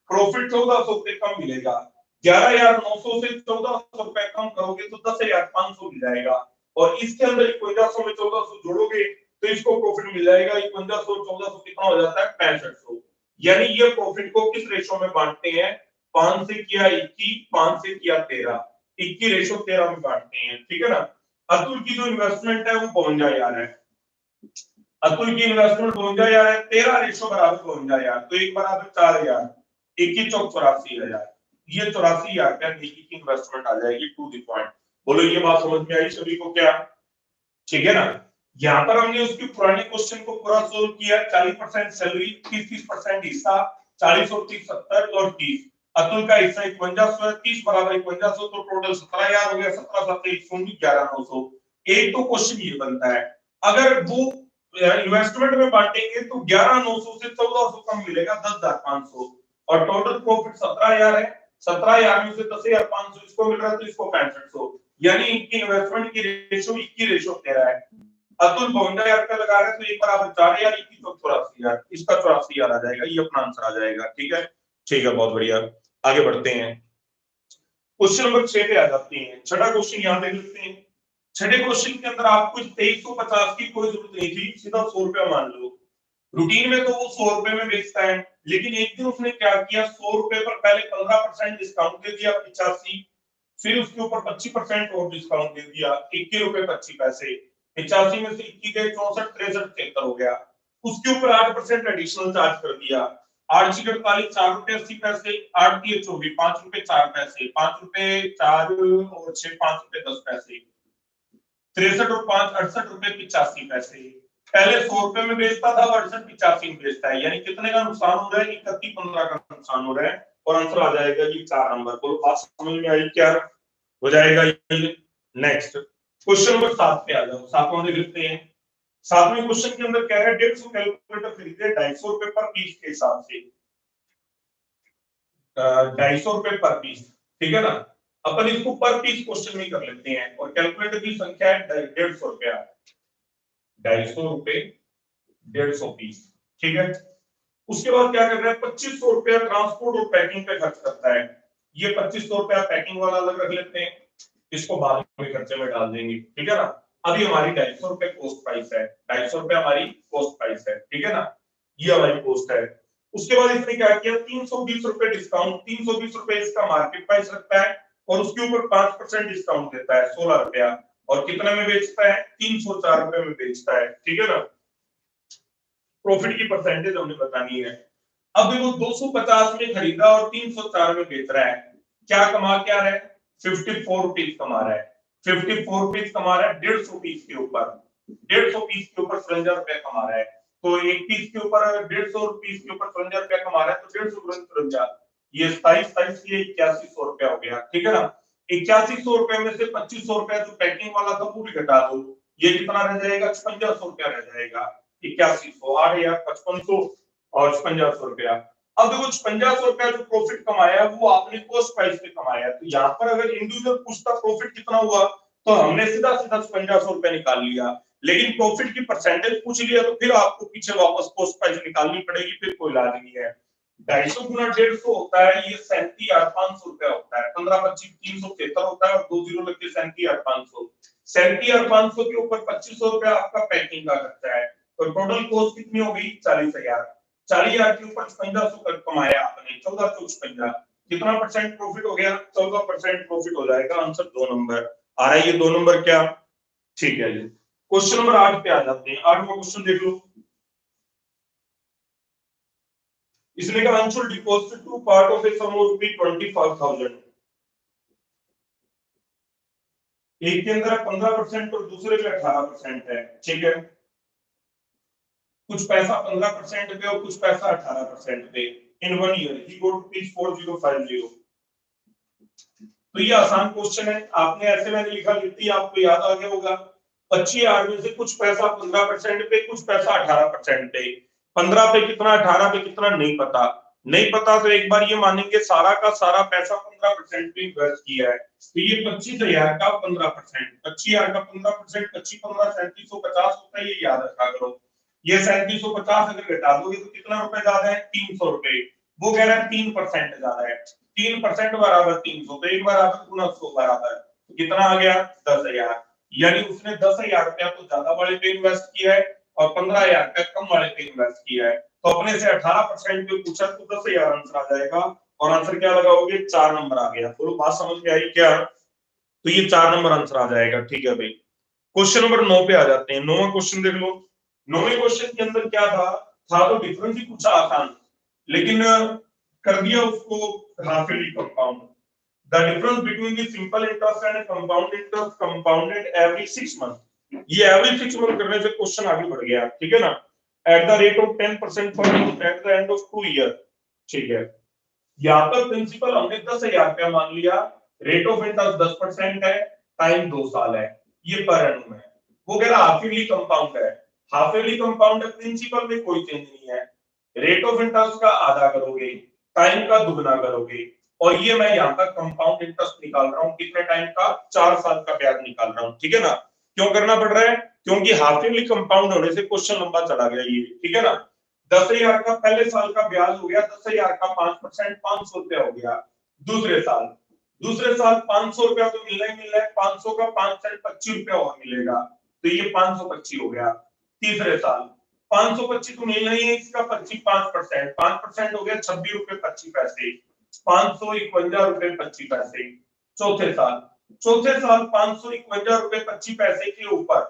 Speaker 1: प्रॉफिट 1400 रुपए कम मिलेगा, 11,900 से 1400 रुपए कम करोगे तो 10,500 मिल जाएगा, और इसके अंदर 5100 में 1400 जोड़ोगे तो इसको प्रॉफिट मिल जाएगा 5100 1400 कितना हो जाता है 6500, यानी ये प्रॉफिट को किस रेशो में बांटते हैं, 5 से किया 21, 5 से किया 13, 21 रेशो 13 में बांटते हैं, ठीक है ना। अतुल की जो इन्वेस्टमेंट है वो 52,000 है, अतुल की इन्वेस्टमेंट 52,000 है, 13 रेशो बराबर 52,000, तो एक बराबर 4,000, 21 चौक 84,000, ये 84,000 का नेकी की इन्वेस्टमेंट आ जाएगी टू द पॉइंट। बोलो ये बात समझ में आई सभी को क्या, ठीक है ना। यहाँ पर हमने उसके पुराने क्वेश्चन को पूरा सोल्व किया, 40% सैलरी, 30% हिस्सा, 40 और 30 70 और 30, अतुल का हिस्सा 5100 है, 30 बराबर 5100, तो टोटल 17,000 हो गया, 17 7 119, 11,900। एक तो क्वेश्चन ये बनता है, अगर वो इन्वेस्टमेंट में बांटेंगे तो 11,900 से 1400 कम मिलेगा, 10,500, और टोटल प्रॉफिट 17,000 है, 17,000 में से 10,500 इसको मिल रहा है तो इसको 6500, यानी इनकी इन्वेस्टमेंट की रेशो 21 रेशो 13 है। अतुल 52,000 का लगा रहे हैं तो एक बराबर 4,000, 21 तो 84,000, इसका 84,000 आ जाएगा, ये अपना आंसर आ जाएगा, ठीक है, ठीक है, बहुत बढ़िया। आगे बढ़ते हैं, क्वेश्चन नंबर 6 पे आ जाते हैं, छठा क्वेश्चन यहाँ देख लेते हैं। छठे क्वेश्चन के अंदर आपको 2350 की कोई जरूरत नहीं थी, सीधा 100 रुपया मान लो, रूटीन में तो वो 100 रुपए में बेचता है, लेकिन एक दिन उसने क्या किया, 100 रुपए पर पहले 15% डिस्काउंट दे दिया 85, फिर उसके ऊपर 25% और डिस्काउंट दे दिया 21 रुपए 25 पैसे, 85 में से 21 गए 64 63 73 हो गया, उसके ऊपर 8% एडिशनल चार्ज कर दिया। 8 × 48 4 रुपए 80 पैसे, 8 × 24 5 रुपए 4 पैसे, 5 रुपए 4 और 6 5 रुपए 10 पैसे, 63 और 5 68 रुपए 85 पैसे। पहले 100 रुपए में बेचता था, 68 85 में बेचता है, यानी कितने का नुकसान हो रहा है? 31 15 का नुकसान हो रहा है। और आंसर आ जाएगा ये 4 नंबर। बोलो बात समझ में आई? क्या हो जाएगा ये? नेक्स्ट क्वेश्चन नंबर 7 पे आ जाओ। 7वां देख लेते हैं। 7वें क्वेश्चन के अंदर क्या है? 150 कैलकुलेटर खरीदे 250 रुपए पर पीस के हिसाब से, 250 रुपए पर पीस, ठीक है ना। अपन इसको पर पीस क्वेश्चन में कर लेते हैं और कैलकुलेटर की संख्या है 150 रुपया, 250 रुपए 150 पीस, ठीक है। उसके बाद क्या कर रहा है? 2500 रुपया ट्रांसपोर्ट और पैकिंग पे खर्च करता है। ये 2500 रुपया पैकिंग वाला अलग रख लेते हैं, इसको बाद में खर्चे में डाल देंगे, ठीक है ना। अभी हमारी 250 रुपए कॉस्ट प्राइस है, 250 रुपया हमारी कॉस्ट प्राइस है, ठीक है ना। ये हमारी कॉस्ट है। उसके बाद इसने क्या किया? 320 रुपए डिस्काउंट, 320 रुपए इसका मार्केट प्राइस रखता है और उसके ऊपर 5% डिस्काउंट देता है, 16 रुपया। और कितने में बेचता है? 304 रुपए में बेचता है, ठीक है ना। प्रॉफिट की परसेंटेज हमने बतानी है। अब देखो 250 में खरीदा और 304 में बेच रहा है, क्या कमा क्या रहा है? 54 रुपीज कमा रहा है। 54 रुपीज कमा रहा है 150 पीस के ऊपर, 150 पीस के ऊपर 53 रुपए कमा रहा है। तो एक पीस के ऊपर 150 पीस के ऊपर 53 रुपया कमा रहा है, तो 150 53, ये 27 ये 8100 रुपया हो गया, ठीक है ना। 8100 रुपए में से 2500 रुपया जो पैकिंग वाला था वो भी घटा दो, ये कितना रह जाएगा? 5600 रुपया रह जाएगा। 8100 8500 और 5600 रुपया। अब देखो 5600 रुपया जो प्रॉफिट कमाया वो आपने कॉस्ट प्राइस पे कमाया, तो यहाँ पर अगर इंडिविजुअल पूछता प्रॉफिट कितना हुआ तो हमने सीधा सीधा 5600 रुपया निकाल लिया। लेकिन प्रॉफिट की परसेंटेज पूछ लिया तो फिर आपको पीछे वापस कॉस्ट प्राइस निकालनी पड़ेगी, फिर कोई इलाज नहीं है। 250 गुना 150 होता है, ये 37,500 रुपया होता है। 15 25 373 होता है और 2 जीरो लग के 37,500। 37,500 के ऊपर 2500 रुपया आपका पैकिंग का खर्चा है, तो टोटल कॉस्ट कितनी हो गई? 40,000। 40,000 के ऊपर 5500 कमाया आपने, 14 चौक 55, कितना परसेंट प्रॉफिट हो गया? 14% प्रॉफिट हो जाएगा। आंसर 2 नंबर आ रहा है। ये 2 नंबर क्या? ठीक है जी। क्वेश्चन नंबर 8 पे आ जाते हैं। 8वां क्वेश्चन देख लो। इसने कहा Anshul deposit two part of a sum of ₹25,000। एक के अंदर 15% और दूसरे पे 18% है, ठीक है। कुछ पैसा 15% पे और कुछ पैसा 18% पे। इन 1 ईयर ही गोट रुपीज 4050। तो ये आसान क्वेश्चन है, आपने ऐसे मैंने लिखा लिखती आपको याद आ गया होगा। 25,000 में से कुछ पैसा 15% पे, कुछ पैसा 18% पे। 15 पे कितना 18 पे कितना नहीं पता, नहीं पता तो एक बार ये मानेंगे सारा का सारा पैसा 15% पे इन्वेस्ट किया है, तो ये 25,000 का 15%, 25,000 का 15%, 25 15 3750 होता है, ये याद रखा करो। ये 3750 अगर घटा दोगे तो कितना रुपए ज्यादा है? 300 रुपए। वो कह रहा है 3% ज्यादा है, 3% बराबर 300, तो एक बराबर गुना 100 बराबर कितना आ गया? 10,000। यानी उसने 10,000 रुपया तो ज्यादा वाले पे इन्वेस्ट किया है और 15,000 रुपया कम वाले पे इन्वेस्ट किया है। तो अपने से 18% पे पूछा तो 10,000 आंसर आ जाएगा। और आंसर क्या लगाओगे? 4 नंबर आ गया। बोलो बात समझ में आई क्या? तो ये 4 नंबर आंसर आ जाएगा, ठीक है भाई। क्वेश्चन नंबर 9 पे आ जाते हैं। 9वां क्वेश्चन देख लो। 9वें क्वेश्चन के अंदर क्या था तो डिफरेंस ही पूछा आसान, लेकिन कर दिया उसको half yearly compound. The difference between the simple interest and compound interest compounded every 6 month. ये एवरी 6 मंथ करने से क्वेश्चन आगे बढ़ गया, ठीक है ना। At the rate of 10% per month eight the end of 2 year, ठीक है। यहाँ पर प्रिंसिपल हमने 10,000 रुपया मान लिया, रेट ऑफ इंटरेस्ट 10% है, टाइम 2 साल है, ये पर एनम है। वो कह रहा हाफ ईयरली कंपाउंड है, हाफ ईयरली कंपाउंड है, प्रिंसिपल में कोई चेंज नहीं है, रेट ऑफ इंटरेस्ट का आधा करोगे, टाइम का दुगना करोगे, और ये मैं यहाँ पर कंपाउंड इंटरेस्ट निकाल रहा हूँ कितने टाइम का? 4 साल का ब्याज निकाल रहा हूँ, ठीक है ना। क्यों करना पड़ रहा है? क्योंकि हाफ ईयरली कंपाउंड होने से क्वेश्चन लंबा चला गया ये, ठीक है ना। 10,000 का पहले साल का ब्याज हो गया, 10,000 का 5% 500 रुपया हो गया। दूसरे साल 500 रुपया तो मिलना ही मिलना है, 500 का 5 25 रुपया और मिलेगा, तो ये 525 हो गया। तीसरे साल 525 तो मिलना ही है, इसका 25 5% हो गया 26 रुपए 25 पैसे, 551 रुपए 25 पैसे। चौथे साल 551 रुपए 25 पैसे के ऊपर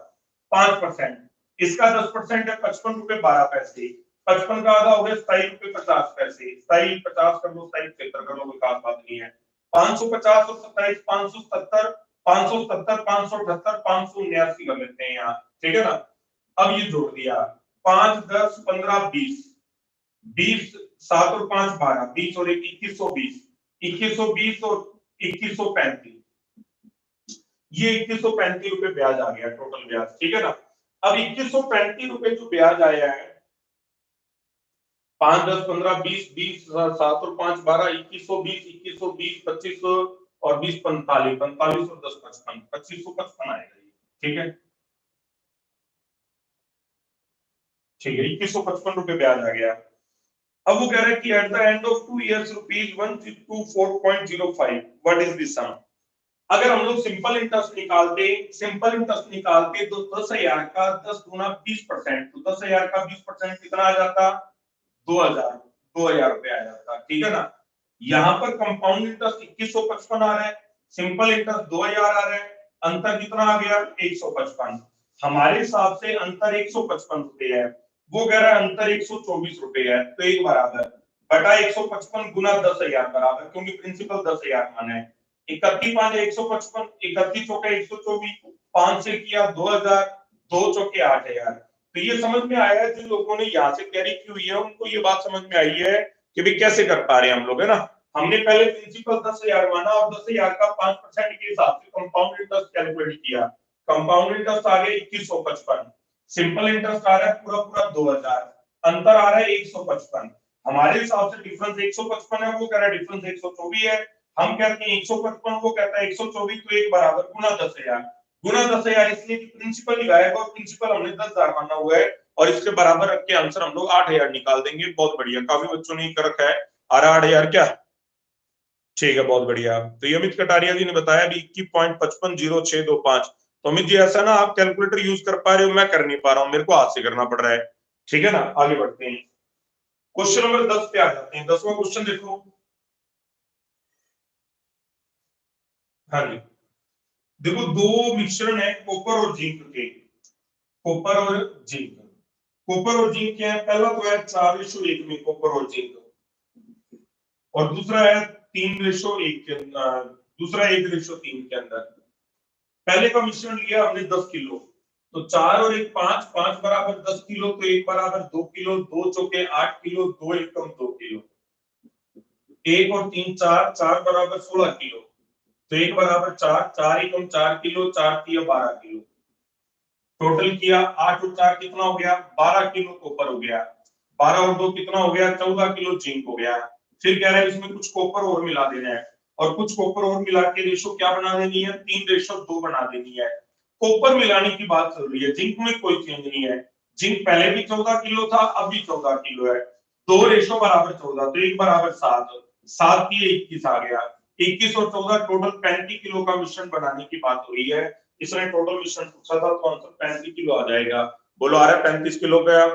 Speaker 1: 5%, इसका 10% है 55 रुपए 12 पैसे, 55 का आधा हो गया 27 रुपए 50 पैसे, 27 50 कर लो 27 73 कर लो, कोई खास बात नहीं है। 550 और 27 570, 570 578 579 कर लेते हैं यहाँ, ठीक है ना। अब ये जोड़ दिया 5 10 15 20, 20 7 और 5 12, 20 और 1 2120, 2120 और 2135, ये 2135 रुपए ब्याज आ गया टोटल ब्याज, ठीक है ना। अब 2135 रुपए जो ब्याज आया है, 5 10 15 20 20 7 और 5 12, 2120 2120 25 और 20 45 45 और 10 55 2555 आएगा, ठीक है। ठीक है 2155 रुपए ब्याज आ गया। अब वो कह रहा है कि at the end of 2 years rupees 124.05 what is this sum. अगर हम लोग सिंपल इंटरेस्ट निकालते तो 10,000 का 10 गुना 20%, तो 10,000 का 20% कितना आ जाता, 2000 रुपए आ जाता, ठीक है ना। यहाँ पर कंपाउंड इंटरेस्ट 2155 आ रहा है, सिंपल इंटरेस्ट 2000 आ रहा है, अंतर कितना आ गया 155। हमारे हिसाब से अंतर 155 रुपए है, वो कह रहा है अंतर 124 रुपए है, तो एक बराबर बटा 155 गुना 10,000 बराबर, क्योंकि प्रिंसिपल 10,000 माना है। 31 5 155, 31 चौके 124, 5 से किया 2000, 2 चौके 8000। तो ये समझ में आया है, जिन लोगों ने यहाँ से तैयारी की हुई है उनको ये बात समझ में आई है कि भाई कैसे कर पा रहे हैं हम लोग, है ना। हमने पहले प्रिंसिपल 10,000 माना और 10,000 का 5% के हिसाब से कंपाउंड इंटरेस्ट कैलकुलेट किया। कंपाउंड इंटरेस्ट आ गया 2155, सिंपल इंटरेस्ट आ रहा है पूरा पूरा 2000, अंतर आ रहा है 155। हमारे हिसाब से डिफरेंस 155 है, वो कह रहा है डिफरेंस 124 है। हम कहते हैं 155, वो कहता है 124, तो एक बराबर गुना 10,000, गुना 10,000 इसलिए कि प्रिंसिपल ही गायब और प्रिंसिपल हमने 10,000 माना हुआ है, और इसके बराबर रख के आंसर हम लोग 8,000 निकाल देंगे। बहुत बढ़िया, काफी बच्चों ने कर रखा है, आ रहा 8,000 क्या, ठीक है बहुत बढ़िया। तो ये अमित कटारिया जी ने बताया 21.550625। तो अमित जी ऐसा ना आप कैलकुलेटर यूज कर पा रहे हो, मैं कर नहीं पा रहा हूँ, मेरे को हाथ से करना पड़ रहा है, ठीक है ना। आगे बढ़ते हैं, क्वेश्चन नंबर 10 पे आ जाते हैं। 10वां क्वेश्चन देखो। हाँ जी, देखो दो मिश्रण है कॉपर और जिंक के, कॉपर और जिंक, कॉपर और जिंक क्या है, पहला तो है 4:1 में कॉपर और जिंक, और दूसरा है 3:1 के दूसरा 1:3 के अंदर। पहले का मिश्रण लिया हमने 10 किलो, तो 4 और 1 5, 5 बराबर 10 किलो, तो 1 बराबर 2 किलो, 2 चौके 8 किलो, 2 एकम 2 किलो, 1 और 3 4, 4 बराबर 16 किलो, तो 1 बराबर 4, 4 एकम 4 किलो, 4 तिया 12 किलो, टोटल किया 8 और 4 कितना हो गया 12 किलो कॉपर हो गया, 12 और 2 कितना हो गया 14 किलो जिंक हो गया। फिर कह रहा है इसमें कुछ कॉपर और मिला देना है, और कुछ कॉपर और मिला के रेशो क्या बना देनी है, 3:2 बना देनी है। कॉपर मिलाने की बात चल रही है, जिंक में कोई चेंज नहीं है, जिंक पहले भी 14 किलो था, अब भी 14 किलो है, 2 रेशो बराबर 14, तो 1 बराबर 7, 7 की 21 आ गया, 21 और 14 टोटल 35 किलो का मिश्रण बनाने की बात हो रही है। इसने टोटल मिश्रण पूछा था, तो आंसर 35 किलो आ जाएगा। बोलो आ रहा है 35 किलो का,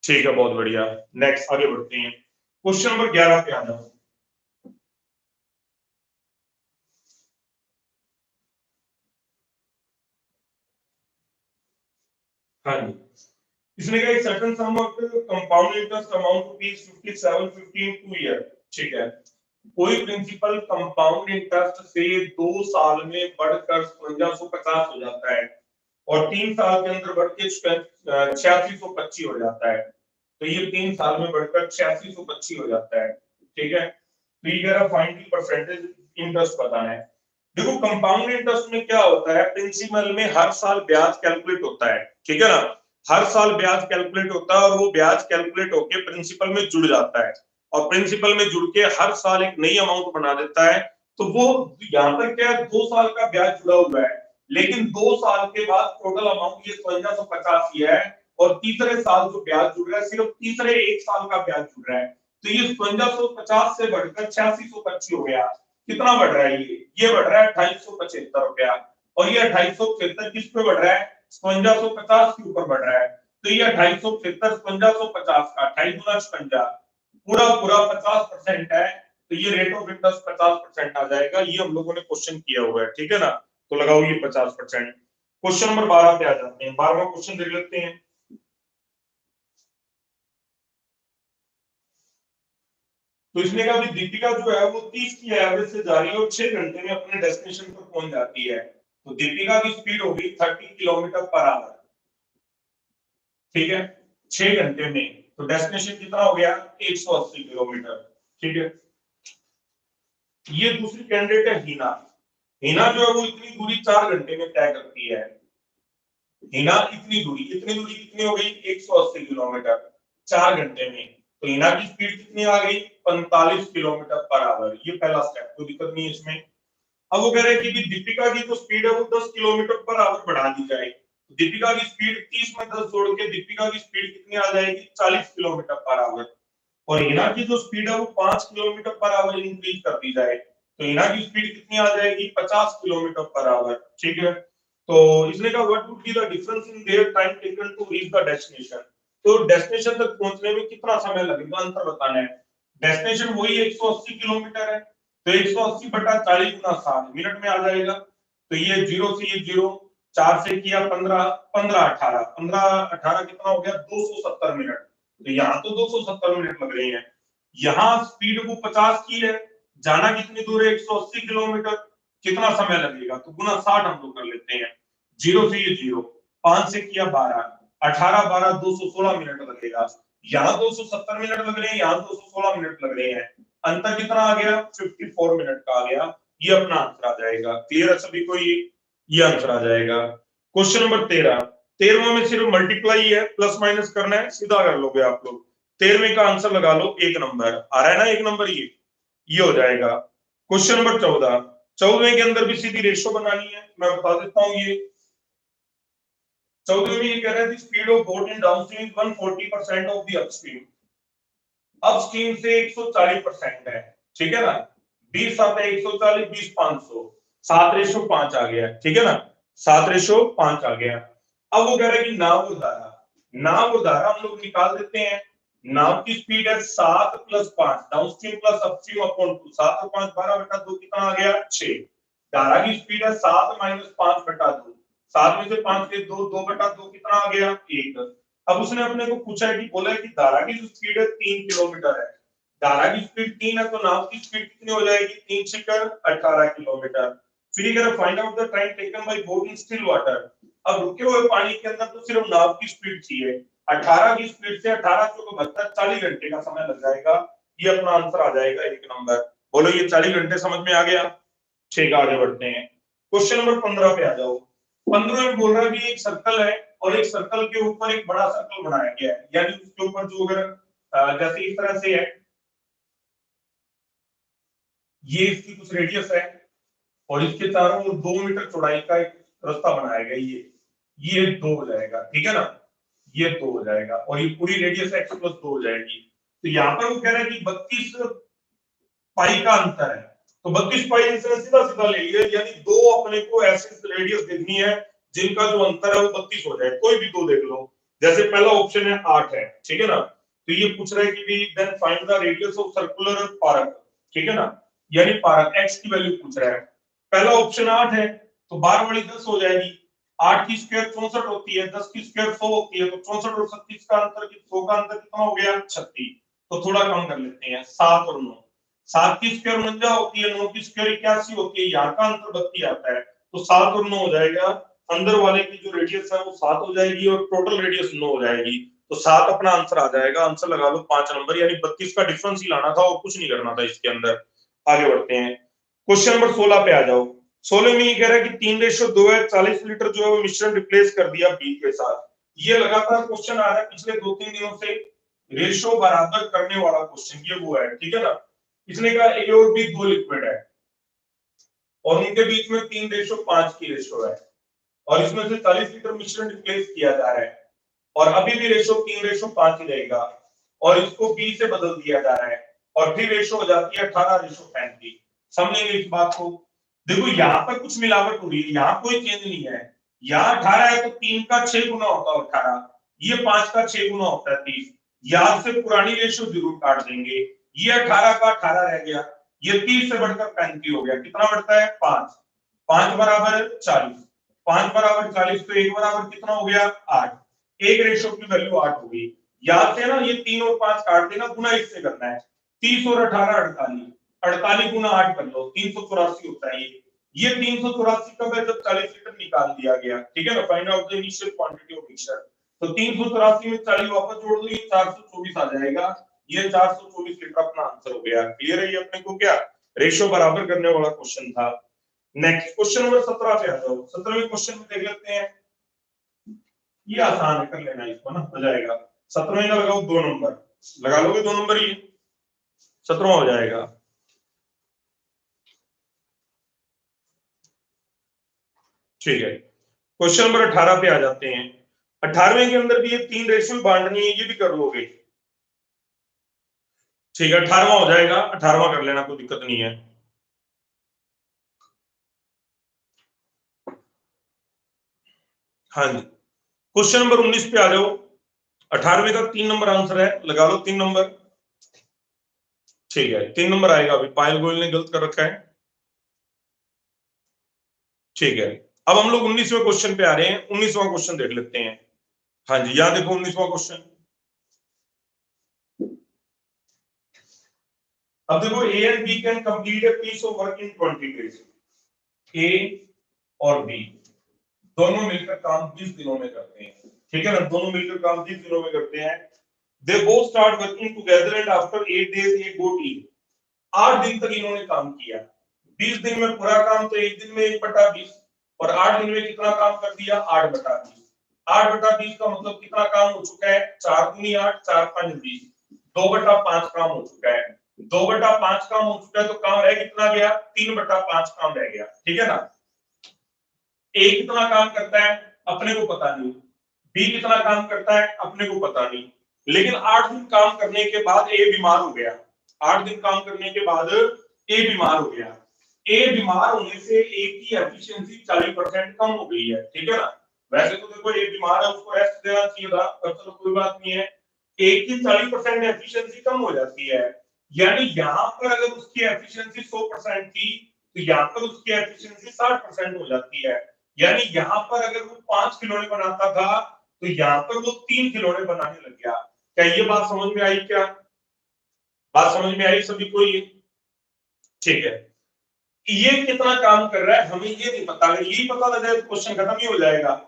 Speaker 1: ठीक है बहुत बढ़िया। नेक्स्ट आगे बढ़ते हैं, क्वेश्चन नंबर 11 पे आ जाओ। हाँ जी, इसने कहा एक certain some of compound interest amount rupees 5750 in 2 year, ठीक है। कोई प्रिंसिपल कंपाउंड इंटरेस्ट से 2 साल में बढ़कर 5750 हो जाता है, और 3 साल के अंदर बढ़ के 8625 हो जाता है, तो ये 3 साल में बढ़कर 8625 हो जाता है, ठीक है। तो ये कह रहा फाइंड द परसेंटेज इंटरेस्ट बताना है। देखो कंपाउंड इंटरेस्ट में क्या होता है, प्रिंसिपल में हर साल ब्याज कैलकुलेट होता है, ठीक है ना, हर साल ब्याज कैलकुलेट होता है, और वो ब्याज कैलकुलेट होके प्रिंसिपल में जुड़ जाता है, और प्रिंसिपल में जुड़ के हर साल एक नई अमाउंट बना देता है। तो वो यहाँ पर क्या है, 2 साल का ब्याज जुड़ा हुआ है, लेकिन 2 साल के बाद टोटल अमाउंट ये 5750 ही है, और तीसरे साल जो ब्याज जुड़ रहा है सिर्फ तीसरे 1 साल का ब्याज जुड़ रहा है, तो ये 5750 से बढ़कर 8625 हो गया। कितना बढ़ रहा है ये बढ़ रहा है 2875 रुपया, और ये 2875 किस पे बढ़ रहा है, 5750 के ऊपर बढ़ रहा है। तो ये 2875 5750 का 28 गुना 56 पूरा पूरा 50% है, तो ये रेट ऑफ इंटरेस्ट 50% आ जाएगा। ये हम लोगों ने क्वेश्चन किया हुआ है, ठीक है ना, तो लगाओ ये 50%। क्वेश्चन नंबर 12 पे आ जाते हैं। 12वां क्वेश्चन देख लेते हैं। तो इसने कहा दीपिका जो है वो 30 की एवरेज से जा रही है और 6 घंटे में अपने डेस्टिनेशन पर पहुंच जाती है। तो दीपिका की स्पीड होगी 30 किलोमीटर पर आवर, ठीक है, 6 घंटे में। तो डेस्टिनेशन कितना हो गया? 180 किलोमीटर, ठीक है। ये दूसरी कैंडिडेट है हिना। हिना जो है वो इतनी दूरी 4 घंटे में तय करती है। हिना इतनी दूरी कितनी हो गई? 180 किलोमीटर 4 घंटे में। तो हिना की स्पीड कितनी आ गई? 45 किलोमीटर पर आवर। ये पहला स्टेप, कोई दिक्कत नहीं है इसमें। अब वो कह रहे हैं कि दीपिका की जो स्पीड है वो 10 किलोमीटर पर आवर बढ़ा दी जाए। दीपिका की स्पीड 30 में 10 जोड़ के दीपिका की स्पीड कितनी आ जाएगी? 40 किलोमीटर पर आवर। और हिना की जो स्पीड है वो 5 किलोमीटर पर आवर इंक्रीज कर दी जाए, तो हिना की स्पीड कितनी आ जाएगी? 50 किलोमीटर पर आवर, ठीक है। तो इसने कहा what would be the difference in their time taken to reach the destination. तो डेस्टिनेशन तक पहुंचने में कितना समय लगेगा, अंतर बताना है। डेस्टिनेशन वही 180 किलोमीटर है, तो 180 बटा 40 गुना 60 मिनट में आ जाएगा। तो ये 0 से ये 0, 4 से किया 15, 15 18, 15 18 कितना हो गया? 270 मिनट। तो यहाँ तो 270 मिनट लग रहे हैं। यहाँ स्पीड वो 50 की है, जाना कितनी दूर है? 180 किलोमीटर। कितना समय लगेगा? तो गुना 60 हम लोग कर लेते हैं। 0 से ये 0, 5 से किया 12, 18 12 216 मिनट लगेगा। यहाँ 270 मिनट लग रहे हैं, यहाँ 216 मिनट लग रहे हैं। अंतर कितना आ गया? 54 मिनट का आ गया। ये अपना आंसर आ जाएगा। क्लियर है सभी को? ये आंसर आ जाएगा। Question number 13। 13वें में सिर्फ मल्टीप्लाई है, प्लस माइनस करना है, सीधा कर लोगे आप लोग। 13वें का आंसर लगा लो 1 नंबर। आ रहा है ना 1 नंबर? ये हो जाएगा। Question number 14। 14वें के अंदर भी सीधी रेशो बनानी है, मैं बता देता हूं। ये 14वें में ये कह रहा है speed of boat in downstream 140% of the upstream. Upstream से 140% है, ठीक है ना। 20 सात है 140, 20 500, 7:5 आ गया, ठीक है ना। 7:5 आ गया। अब वो कह रहा है कि नाव और धारा, नाव और धारा हम लोग निकाल देते हैं। नाव की स्पीड है 7 + 5, डाउनस्ट्रीम प्लस अपस्ट्रीम अपॉन 2, 7 और 5 12/2 कितना आ गया? 6। धारा की स्पीड है 7 - 5/2, 7 में से 5 के 2, 2/2 कितना आ गया? 1। अब उसने अपने को पूछा है कि बोला है कि धारा की जो स्पीड है 3 किलोमीटर है। धारा की स्पीड 3 है, तो नाव की स्पीड कितनी हो जाएगी? 3 × 6 18 किलोमीटर। फिर ये कह रहा find out the time taken by boat in still water. अब रुके हुए पानी के अंदर तो सिर्फ नाव की स्पीड चाहिए। 18 की स्पीड से 18 × 72 40 घंटे का समय लग जाएगा। ये अपना आंसर आ जाएगा 1 नंबर। बोलो ये 40 घंटे समझ में आ गया? ठीक, आगे बढ़ते हैं। क्वेश्चन नंबर 15 पे आ जाओ। 15 में बोल रहा है कि एक सर्कल है और एक सर्कल के ऊपर एक बड़ा सर्कल बनाया गया है, यानी उसके ऊपर जो अगर जैसे इस तरह से है, ये इसकी कुछ रेडियस है और इसके चारों ओर 2 मीटर चौड़ाई का एक रास्ता बनाया गया। ये 2 हो जाएगा, ठीक है ना। ये 2 हो जाएगा और ये पूरी रेडियस x + 2 हो जाएगी। तो यहाँ पर वो कह रहा है कि 32 पाई का अंतर है, तो 32 पाई से सीधा सीधा ले लिया, यानी दो अपने को ऐसे रेडियस देखनी है जिनका जो अंतर है वो 32 हो जाए। कोई भी दो देख लो, जैसे पहला ऑप्शन है 8 है, ठीक है ना। तो ये पूछ रहा है कि भी then find the radius of circular park, ठीक है ना, यानी पार्क x की वैल्यू पूछ रहा है। पहला ऑप्शन 8 है, तो 12 वाली 10 हो जाएगी। 8 की स्क्वायर 64 होती है, 10 की स्क्वायर 100 होती है, तो 64 और 37 का अंतर 100 का अंतर कितना हो गया? 36। तो थोड़ा कम कर लेते हैं, 7 और 9। 7 की स्क्वायर 49 होती है, 9 की स्क्वायर 81 होती है, यहाँ का अंतर 32 आता है, तो 7 और 9 हो जाएगा। अंदर वाले की जो रेडियस है वो 7 हो जाएगी और टोटल रेडियस 9 हो जाएगी, तो 7 अपना आंसर आ जाएगा। आंसर लगा लो 5 नंबर, यानी 32 का डिफरेंस ही लाना था और कुछ नहीं करना था इसके अंदर। आगे बढ़ते हैं, क्वेश्चन नंबर 16 पे आ जाओ। 16 में ये कह रहा है कि 3:2 है, 40 लीटर जो है वो मिश्रण रिप्लेस कर दिया बी के साथ। ये लगातार क्वेश्चन आ रहा है पिछले 2-3 दिनों से, रेशो बराबर करने वाला क्वेश्चन ये वो है, ठीक है ना। इसने कहा ए और बी 2 लिक्विड है और उनके बीच में 3:5 की रेशो है और इसमें से 40 लीटर मिश्रण रिप्लेस किया जा रहा है और अभी भी रेशो 3:5 ही रहेगा और इसको बी से बदल दिया जा रहा है और फिर रेशो हो जाती है 18:35। समझेंगे इस बात को? देखो यहाँ पर कुछ मिलावट हो रही है, यहाँ कोई चेंज नहीं है। यहाँ 18 है तो 3 का 6 गुना होता है 18, ये 5 का 6 गुना होता है 30। याद से पुरानी रेशो जरूर काट देंगे, ये 18 का 18 रह गया, ये 30 से बढ़कर 35 हो गया। कितना बढ़ता है? 5 5 = 40। 5 बराबर 40, तो 1 बराबर कितना हो गया 8। एक रेशो की वैल्यू 8 हो गई। याद से ना ये 3 और 5 काट देना, गुना इससे करना है। 30 और 18 48, 48 गुना 8 कर लो, 384 होता है ये 384 कब है, जब 40 लीटर निकाल दिया गया, ठीक है ना। Find out the initial quantity of mixture. तो 384 में 40 वापस जोड़ दो, ये 424 आ जाएगा। ये 424 लीटर अपना आंसर हो गया। क्लियर है ये अपने को क्या रेशियो बराबर करने वाला क्वेश्चन था। नेक्स्ट क्वेश्चन नंबर 17 पे आ जाओ। 17वें क्वेश्चन में देख लेते हैं, ये आसान है, कर लेना इसको ना, हो जाएगा। 17वें का लगाओ 2 नंबर, लगा लोगे 2 नंबर, ये 17वां हो जाएगा। ठीक है, क्वेश्चन नंबर 18 पे आ जाते हैं। 18वें के अंदर भी ये 3 रेशियो बांटनी है, ये भी कर लोगे। ठीक है, 18वां हो जाएगा, 18वां कर लेना, कोई दिक्कत नहीं है। हाँ जी, क्वेश्चन नंबर 19 पे आ जाओ। 18वें का 3 नंबर आंसर है, लगा लो 3 नंबर। ठीक है, 3 नंबर आएगा। अभी पायल गोयल ने गलत कर रखा है। ठीक है, अब हम लोग 19वें क्वेश्चन पे आ रहे हैं। 19वां क्वेश्चन देख लेते हैं। हाँ जी, यहां देखो 19वां क्वेश्चन। अब देखो A and B can complete a piece of work in 20 days. A और बी दोनों मिलकर काम 20 दिनों में करते हैं, ठीक है ना। दोनों मिलकर काम 20 दिनों में करते हैं। They both start working together and after 8 days A go T. 8 दिन तक इन्होंने काम किया। 20 दिन में पूरा काम तो एक दिन में 1/20, और 8 दिन में कितना काम कर दिया 8/20। 8/20 का मतलब कितना काम हो चुका है, 4 दूनी 8, 4 5 20, 2/5 काम हो चुका है। 2/5 काम हो चुका है, तो काम रह कितना गया, 3/5 काम रह गया, ठीक है ना। ए कितना काम करता है अपने को पता नहीं, बी कितना काम करता है अपने को पता नहीं, लेकिन 8 दिन काम करने के बाद ए बीमार हो गया। 8 दिन काम करने के बाद ए बीमार हो गया। ए बीमार होने से ए की एफिशिएंसी 40% कम हो गई है, ठीक है ना। वैसे तो देखो ए बीमार है, उसको रेस्ट देना चाहिए था, पर चलो कोई बात नहीं है। ए की 40% एफिशिएंसी कम हो जाती है, यानी यहां पर अगर उसकी एफिशिएंसी 100% थी, तो यहां पर उसकी एफिशिएंसी 60% हो जाती है। यानी यहां पर अगर वो 5 खिलौने बनाता था, तो यहां पर वो 3 खिलौने बनाने लग गया। क्या ये बात समझ में आई, क्या बात समझ में आई सभी को ये? ठीक है, ये कितना काम कर रहा है हमें ये नहीं पता, अगर यही पता लग जाए तो क्वेश्चन खत्म ही हो जाएगा।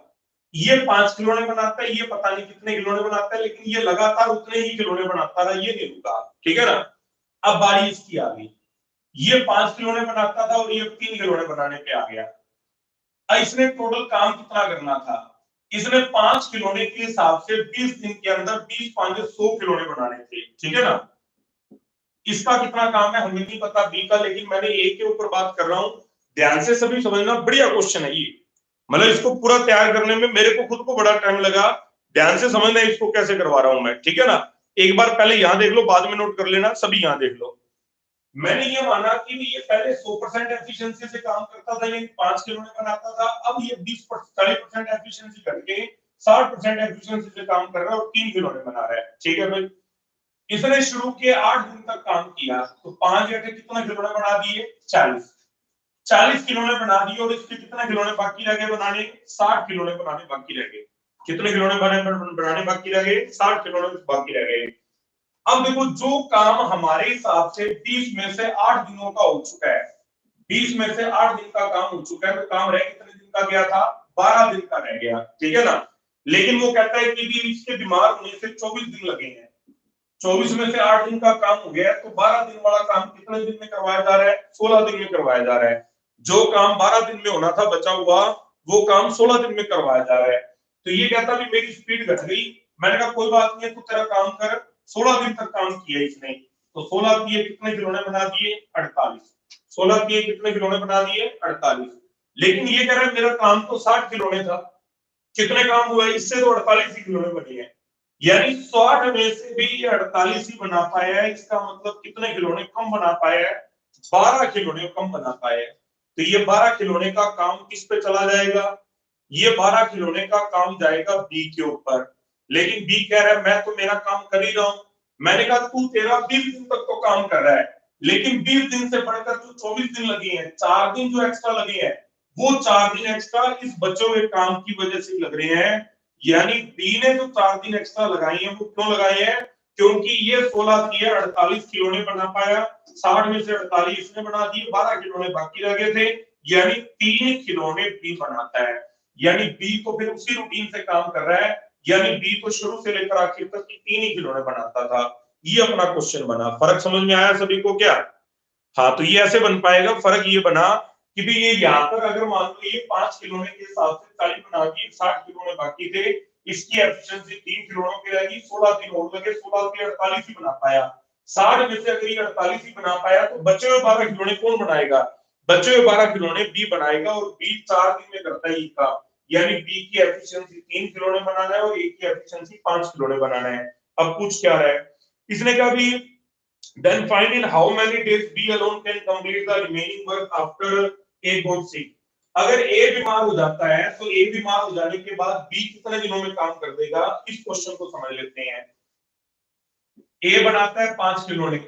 Speaker 1: ये 5 खिलौने बनाता है, ये पता नहीं कितने खिलौने बनाता है, लेकिन ये लगातार उतने ही खिलौने बनाता रहा, ये नहीं रुका, ठीक है ना। अब बारी इसकी आ गई, ये 5 खिलौने बनाता था और ये 3 खिलौने बनाने पे आ गया। इसने टोटल काम कितना करना था, इसने 5 खिलौने के हिसाब से 20 दिन के अंदर 20 5 100 खिलौने बनाने थे, ठीक है ना। इसका कितना काम है हमें नहीं पता बी का, लेकिन मैंने ए के ऊपर बात कर रहा हूं। ध्यान से सभी समझना, बढ़िया क्वेश्चन है ये। मतलब इसको पूरा तैयार करने में मेरे को खुद को बड़ा टाइम लगा। ध्यान से समझना इसको कैसे करवा रहा हूं मैं, ठीक है ना। एक बार पहले यहां देख लो, बाद में नोट कर लेना, सभी यहां देख लो। मैंने ये माना कि ये पहले 100% एफिशिएंसी से काम करता था, यानी 5 खिलौने बनाता था। अब ये 40% एफिशिएंसी करके 60% एफिशिएंसी से काम कर रहा है और 3 खिलौने बना रहा है, ठीक है भाई। इसने शुरू के 8 दिन तक काम किया, तो 5 घंटे कितने खिलौने बना दिए 40। 40 खिलौने बना दिए, और इसके कितने खिलौने बाकी रह गए बनाने, 60 खिलौने बनाने बाकी रह गए। कितने खिलौने बनाने बाकी रह गए, 60 खिलौने बाकी रह गए। अब देखो जो काम हमारे हिसाब से 20 में से 8 दिनों का हो चुका है, 20 में से 8 दिन का काम हो चुका है, तो काम रह कितने दिन का गया था, 12 दिन का रह गया, ठीक है ना। लेकिन वो कहता है कि भी इसके बीमार होने से 24 दिन लगे हैं। 24 में से 8 दिन का काम हो गया है, तो 12 दिन वाला काम कितने दिन में करवाया जा रहा है, 16 दिन में करवाया जा रहा है। जो काम 12 दिन में होना था बचा हुआ, वो काम 16 दिन में करवाया जा रहा है। तो ये कहता भी मेरी स्पीड घट गई। मैंने कहा कोई बात नहीं है, तू तेरा काम कर। 16 दिन तक काम किया इसने, तो 16 किए कितने खिलौने बना दिए 48। 16 किए कितने खिलौने बना दिए 48। लेकिन ये कह रहा है मेरा काम तो 60 खिलौने था, कितने काम हुआ इससे, तो 48 ही खिलौने बने हैं। यानी 60 में से भी ये 48 ही बना पाया है। इसका मतलब कितने खिलौने कम बना पाया है, 12 खिलौने कम बना पाए हैं। तो ये 12 खिलौने का काम किस पे चला जाएगा, ये 12 खिलौने का काम जाएगा बी के ऊपर। लेकिन बी कह रहा है मैं तो मेरा काम कर ही रहा हूं। मैंने कहा तू तेरा 20 दिन तक तो काम कर रहा है, लेकिन 20 दिन से बढ़कर जो 24 दिन लगे हैं, 4 दिन जो एक्स्ट्रा लगे हैं, वो 4 दिन एक्स्ट्रा इस बचे हुए काम की वजह से लग रहे हैं। यानी बी ने जो 4 दिन एक्स्ट्रा लगाई है वो क्यों लगाई है? क्योंकि ये 16 थी, 48 खिलौने बना पाया, 60 में से 48 इसने बना दिए, 12 खिलौने बाकी रह गए थे, यानी 3 खिलौने बी बनाता है। यानी बी तो फिर उसी रूटीन से काम कर रहा है, यानी बी तो शुरू से लेकर आखिर तक 3 ही खिलौने बनाता था। ये अपना क्वेश्चन बना। फर्क समझ में आया सभी को क्या? हाँ, तो ये ऐसे बन पाएगा। फर्क ये बना कि भी ये यहाँ पर अगर मान लो ये 5 खिलौने के हिसाब से 40 बना दी, 60 खिलौने बाकी थे, इसकी एफिशिएंसी 3 खिलौनों की रहेगी, 16 दिन और लगे, 16 के 48 ही बना पाया। 60 में से अगर ये 48 ही बना पाया तो बचे हुए 12 खिलौने कौन बनाएगा? बचे हुए 12 खिलौने बी बनाएगा, और बी 4 दिन में करता है ई का। यानी बी की एफिशिएंसी 3 खिलौने बनाना है और ए की एफिशिएंसी 5 खिलौने बनाना है। अब पूछ क्या रहा है इसने कहा भी then find in how many days B alone can complete the remaining work after A got sick। अगर A बीमार हो जाता है तो A बीमार हो जाने के बाद B कितने दिनों में काम कर देगा? इस क्वेश्चन को समझ लेते हैं। A बनाता है 5 खिलौने,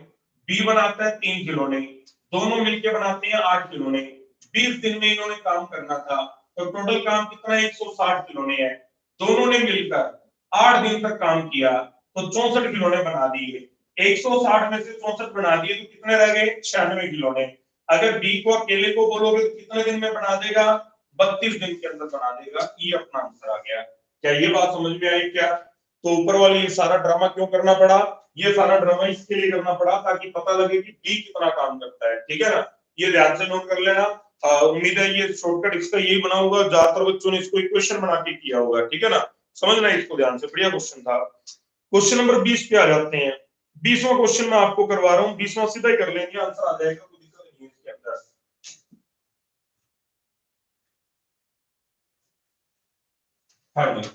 Speaker 1: B बनाता है 3 खिलौने, दोनों मिलकर बनाते हैं 8 खिलौने। 20 दिन में इन्होंने काम करना था, तो टोटल काम कितना है? 160 खिलौने है। दोनों ने मिलकर 8 दिन तक काम किया तो 64 खिलौने बना दिए। 160 में से 64 बना दिए तो कितने रह गए? 96 खिलौने। अगर बी को अकेले को बोलोगे तो कितने दिन में बना देगा? 32 दिन के अंदर बना देगा। ये अपना आंसर आ गया। क्या ये बात समझ में आई क्या? तो ऊपर वाले ये सारा ड्रामा क्यों करना पड़ा? ये सारा ड्रामा इसके लिए करना पड़ा ताकि पता लगे कि बी कितना काम करता है। ठीक है ना? ये ध्यान से नोट कर लेना। उम्मीद है ये शॉर्टकट इसका यही बना होगा, ज्यादातर बच्चों ने इसको इक्वेशन बना के किया होगा। ठीक है ना? समझना इसको ध्यान से, बढ़िया क्वेश्चन था। क्वेश्चन नंबर 20 पे आ जाते हैं। 20वां क्वेश्चन मैं आपको करवा रहा हूँ, 20वां सीधा ही कर लेंगे, आंसर आ जाएगा, कोई दिक्कत नहीं है इसके अंदर। हाँ जी,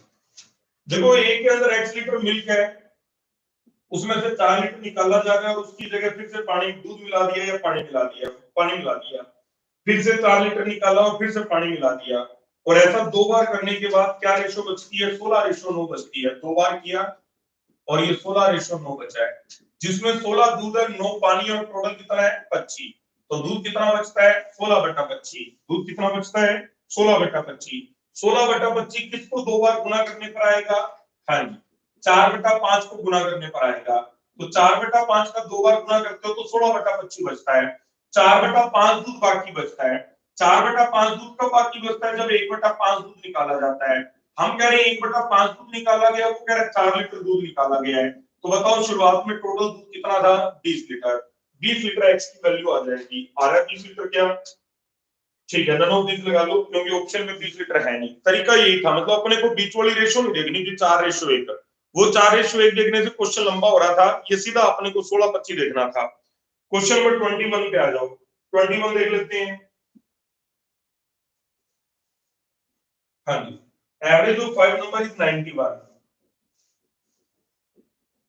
Speaker 1: देखो ए के अंदर x लीटर मिल्क है, उसमें से 4 लीटर निकाला जा रहा है और उसकी जगह फिर से पानी, दूध मिला दिया या पानी मिला दिया, पानी मिला दिया, फिर से 4 लीटर निकाला और फिर से पानी मिला दिया, और ऐसा 2 बार करने के बाद क्या रेशो बचती है? 16:9 बचती है। 2 बार किया और ये 16:9 बचा है, जिसमें 16 दूध है, 9 पानी, और टोटल कितना है? 25। तो दूध कितना बचता है? 16/25। दूध कितना बचता है? 16/25। 16/25 किसको 2 बार गुना करने पर आएगा? हाँ जी, 4/5 को गुना करने पर आएगा। तो 4/5 का 2 बार गुना करते हो तो 16/25 बचता है। 4/5 दूध बाकी बचता है। 4/5 दूध कब बाकी बचता है? जब 1/5 दूध निकाला जाता है। हम कह रहे हैं 1/5 दूध निकाला गया, वो कह रहे हैं 4 लीटर दूध निकाला गया है। तो बताओ शुरुआत में टोटल दूध कितना था? 20 लीटर। 20 लीटर एक्स की वैल्यू आ जाएगी। आ रहा है 20 लीटर क्या? ठीक है, नन ऑफ दिस लगा लो, क्योंकि ऑप्शन में 20 लीटर है नहीं। तरीका यही था, मतलब अपने को बीच वाली रेशो नहीं देखनी थी, 4:1। वो 4:1 देखने से क्वेश्चन लंबा हो रहा था, ये सीधा अपने को 16-25 देखना था। क्वेश्चन नंबर 21 पे आ जाओ। 21 देख लेते हैं। हाँ जी, एवरेज ऑफ 5 नंबर इज 91।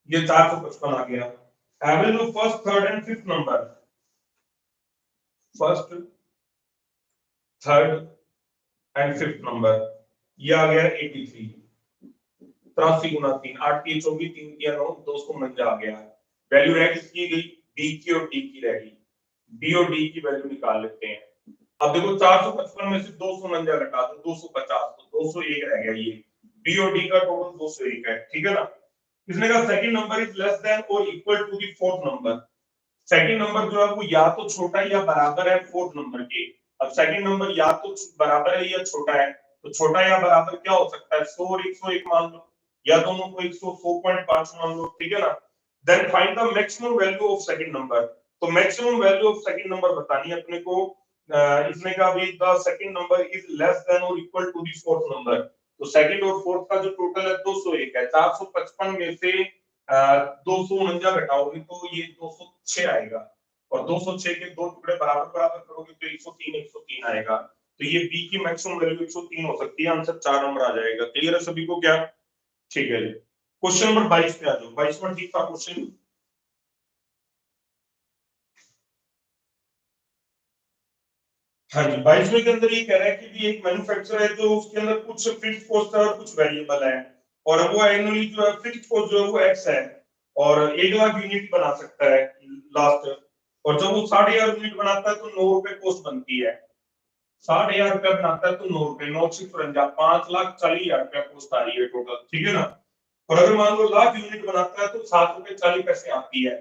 Speaker 1: ये 455 आ गया। Average of first, third and fifth number, first, third and fifth number, ये आ गया 83। 83 गुना 3, 8 की 24, 3 की 9, 249 आ गया। वैल्यू रह किसकी गई? बी की और डी की रह गई। बी और डी की वैल्यू निकाल लेते हैं। अब देखो 455 में से 249 घटा दो, 250, तो 201 रह गया। ये बी और डी का टोटल 201 है। ठीक है ना? इसने कहा second number is less than और equal to the fourth number. Second number जो है वो या तो छोटा या बराबर है फोर्थ नंबर के। अब सेकंड नंबर या तो बराबर है या छोटा है, तो छोटा या बराबर क्या हो सकता है? 100 और 101 मान लो, या दोनों को 100.5 मान लो। ठीक है ना? Then find the maximum value of second number. तो maximum value of second number बतानी है अपने को। इसने कहा भी the second number is less than और equal to the fourth number. तो सेकंड और फोर्थ का जो टोटल है 201 है। 455 में से 249 घटाओगे तो ये 206 आएगा, और 206 के दो टुकड़े बराबर बराबर करोगे तो 103 103 आएगा। तो ये बी की मैक्सिमम वैल्यू 103 हो सकती है। आंसर 4 नंबर आ जाएगा। क्लियर है सभी को क्या? ठीक है जी। क्वेश्चन नंबर 22 पे आ जाओ। 22वां ठीक था क्वेश्चन। हाँ जी, 22वें के अंदर ये कह रहा है कि भी एक मैन्युफैक्चरर है जो उसके अंदर कुछ फिक्स्ड कॉस्ट है और कुछ वेरिएबल है, और वो एनुअली जो है फिक्स्ड कॉस्ट जो है वो एक्स है, और 1,00,000 यूनिट बना सकता है लास्ट, और जब वो 60,000 यूनिट बनाता है तो 9 रुपए कॉस्ट बनती है। 60,000 रुपया बनाता है तो 9 रुपए, 9 5,40,000 रुपया कॉस्ट आ रही है टोटल, ठीक है ना। और अगर मान लो लाख यूनिट बनाता है तो 7 रुपए 40 पैसे आती है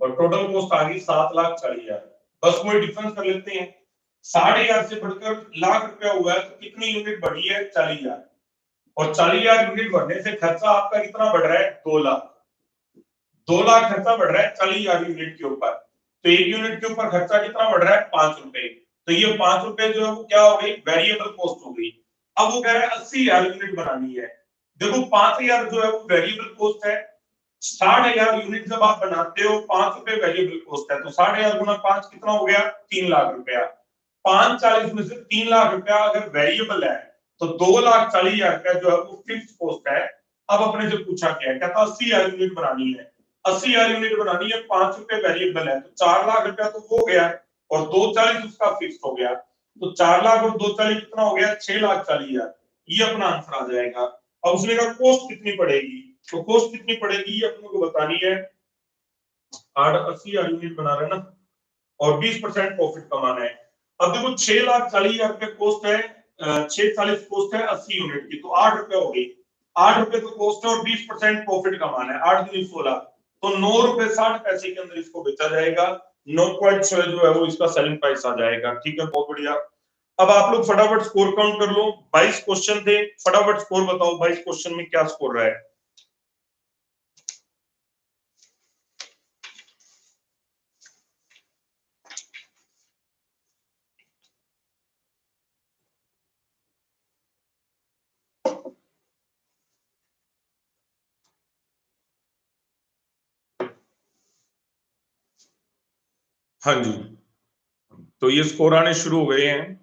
Speaker 1: और टोटल कॉस्ट आ गई 7,40,000। बस कोई डिफरेंस कर लेते हैं, 60,000 से बढ़कर लाख रुपया हुआ है तो कितनी यूनिट बढ़ी है, 40,000। और 40,000 यूनिट बढ़ने से खर्चा आपका कितना बढ़ रहा है, 2 लाख। 2 लाख खर्चा बढ़ रहा है 40,000 यूनिट के ऊपर। तो एक यूनिट के ऊपर खर्चा कितना बढ़ रहा है, 5 रुपए। तो ये 5 रुपए जो है वो क्या हो गई, वेरिएबल कॉस्ट हो गई। अब वो कह रहा है 80,000 यूनिट बनानी है। देखो 5,000 जो है वो वेरिएबल कॉस्ट है, 60,000 यूनिट जब आप बनाते हो, 5 रुपए वेरिएबल कॉस्ट है, तो 60,000 गुना 5 कितना हो गया, 3 लाख रुपया। 540 में से 3 लाख रुपया अगर वेरिएबल है तो 2,40,000 रुपया जो है वो फिक्स कॉस्ट है। अब अपने से पूछा क्या है, कहता 80,000 यूनिट बनानी है। 80,000 यूनिट बनानी है, 5 रुपए वेरिएबल है, तो 4 लाख रुपया तो हो गया और 240 उसका फिक्स हो गया। तो 4 लाख और 240 कितना हो गया, 6,40,000। ये अपना आंसर आ जाएगा। अब उसने कहा कॉस्ट कितनी पड़ेगी, तो कॉस्ट कितनी पड़ेगी ये अपने को बतानी है। 80,000 यूनिट बना रहे ना और 20% प्रॉफिट कमाना है। अब देखो 6,40,000 रुपए कॉस्ट है, 640 कॉस्ट है 80 यूनिट की, तो 8 रुपए हो गई। 8 रुपए तो कॉस्ट है और 20% प्रॉफिट कमाना है, 8 दूनी 16, तो 9 रुपए 60 पैसे के अंदर इसको बेचा जाएगा। 9.6 जो है वो इसका सेलिंग प्राइस आ जाएगा, ठीक है, बहुत बढ़िया। अब आप लोग फटाफट स्कोर काउंट कर लो, 22 क्वेश्चन थे, फटाफट स्कोर बताओ 22 क्वेश्चन में क्या स्कोर रहा है। हाँ जी, तो ये स्कोर आने शुरू हो गए हैं।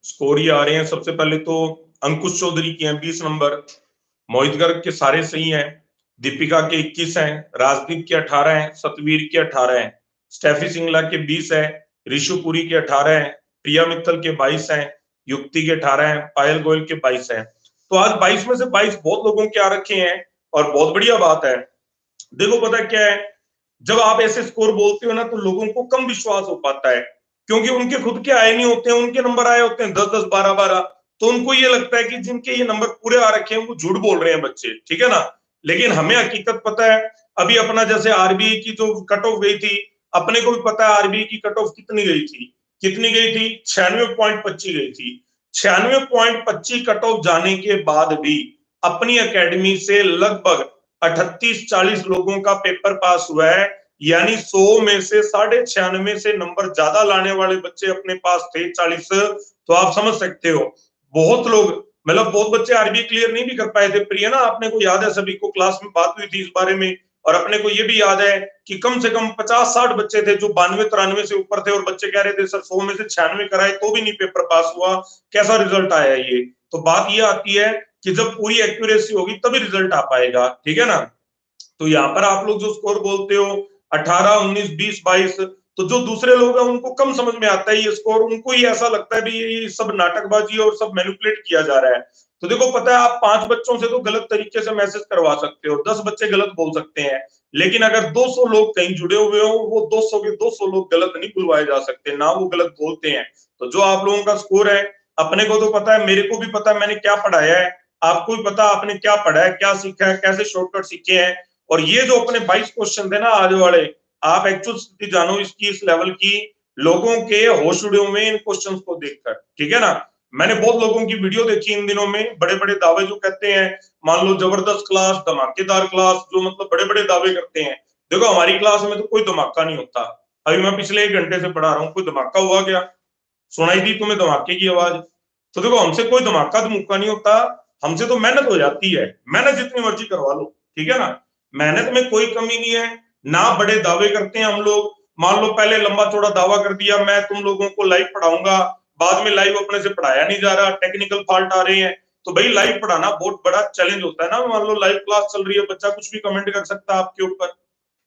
Speaker 1: स्कोर ये आ रहे हैं, सबसे पहले तो अंकुश चौधरी के हैं 20 नंबर, मोहित गर्ग के सारे सही हैं, दीपिका के 21 हैं, राजदीप के 18 हैं, सतवीर के 18 हैं, स्टेफी सिंगला के 20 है, ऋषुपुरी के 18 हैं, प्रिया मित्तल के 22 हैं, युक्ति के 18 हैं, पायल गोयल के 22 हैं। तो आज 22 में से 22 बहुत लोगों के आ रखे हैं और बहुत बढ़िया बात है। देखो पता क्या है, जब आप ऐसे स्कोर बोलते हो ना तो लोगों को कम विश्वास हो पाता है, क्योंकि उनके खुद के आए नहीं होते हैं, उनके नंबर आए होते हैं 10-10 12-12, तो उनको ये लगता है कि जिनके ये नंबर पूरे आ रखे हैं वो झूठ बोल रहे हैं बच्चे, ठीक है ना। लेकिन हमें हकीकत पता है। अभी अपना जैसे आरबीआई की जो कट ऑफ गई थी, अपने को भी पता है आरबीआई की कट ऑफ कितनी गई थी, कितनी गई थी, 96.25 गई थी। 96.25 कट ऑफ जाने के बाद भी अपनी एकेडमी से लगभग 38-40 लोगों का पेपर पास हुआ है, यानी 100 में से 96.5 से नंबर ज्यादा लाने वाले बच्चे अपने पास थे 40। तो आप समझ सकते हो बहुत लोग, मतलब बहुत बच्चे आरबीआई क्लियर नहीं भी कर पाए थे। प्रिय ना, आपने को याद है, सभी को क्लास में बात हुई थी इस बारे में, और अपने को ये भी याद है कि कम से कम 50-60 बच्चे थे जो 92-93 से ऊपर थे, और बच्चे कह रहे थे सर 100 में से 96 कराए तो भी नहीं पेपर पास हुआ, कैसा रिजल्ट आया ये। तो बात ये आती है कि जब पूरी एक्यूरेसी होगी तभी रिजल्ट आ पाएगा, ठीक है ना। तो यहाँ पर आप लोग जो स्कोर बोलते हो 18, 19, 20, 22, तो जो दूसरे लोग हैं उनको कम समझ में आता है ये स्कोर, उनको ही ऐसा लगता है भी ये सब नाटकबाजी और सब मैनिपुलेट किया जा रहा है। तो देखो पता है, आप 5 बच्चों से तो गलत तरीके से मैसेज करवा सकते हो, 10 बच्चे गलत बोल सकते हैं, लेकिन अगर 200 लोग कहीं जुड़े हुए हो, वो 200 के 200 लोग गलत नहीं बुलवाए जा सकते, ना वो गलत बोलते हैं। तो जो आप लोगों का स्कोर है, अपने को तो पता है, मेरे को भी पता है मैंने क्या पढ़ाया है, आपको भी पता आपने क्या पढ़ा है, क्या सीखा है, कैसे शॉर्टकट सीखे हैं। और ये जो अपने 22 क्वेश्चन थे ना आज वाले, आप एक्चुअल स्थिति जानो इसकी, इस लेवल की, लोगों के होश उड़े हुए इन क्वेश्चंस को देखकर, ठीक है ना। मैंने बहुत लोगों की वीडियो देखी इन दिनों में, बड़े बड़े दावे जो कहते हैं, मान लो जबरदस्त क्लास, धमाकेदार क्लास, जो मतलब बड़े बड़े दावे करते हैं। देखो हमारी क्लास में तो कोई धमाका नहीं होता। अभी मैं पिछले 1 घंटे से पढ़ा रहा हूँ, कोई धमाका हुआ क्या, सुनाई दी तुम्हें धमाके की आवाज? तो देखो हमसे कोई धमाका धमुका नहीं होता, हमसे तो मेहनत हो जाती है, मेहनत जितनी मर्जी करवा लो, ठीक है ना। मेहनत में कोई कमी नहीं है ना, बड़े दावे करते हैं हम लोग। मान लो पहले लंबा चौड़ा दावा कर दिया, मैं तुम लोगों को लाइव पढ़ाऊंगा, बाद में लाइव अपने से पढ़ाया नहीं जा रहा, टेक्निकल फॉल्ट आ रहे हैं। तो भाई लाइव पढ़ाना बहुत बड़ा चैलेंज होता है ना। मान लो लाइव क्लास चल रही है, बच्चा कुछ भी कमेंट कर सकता है आपके ऊपर।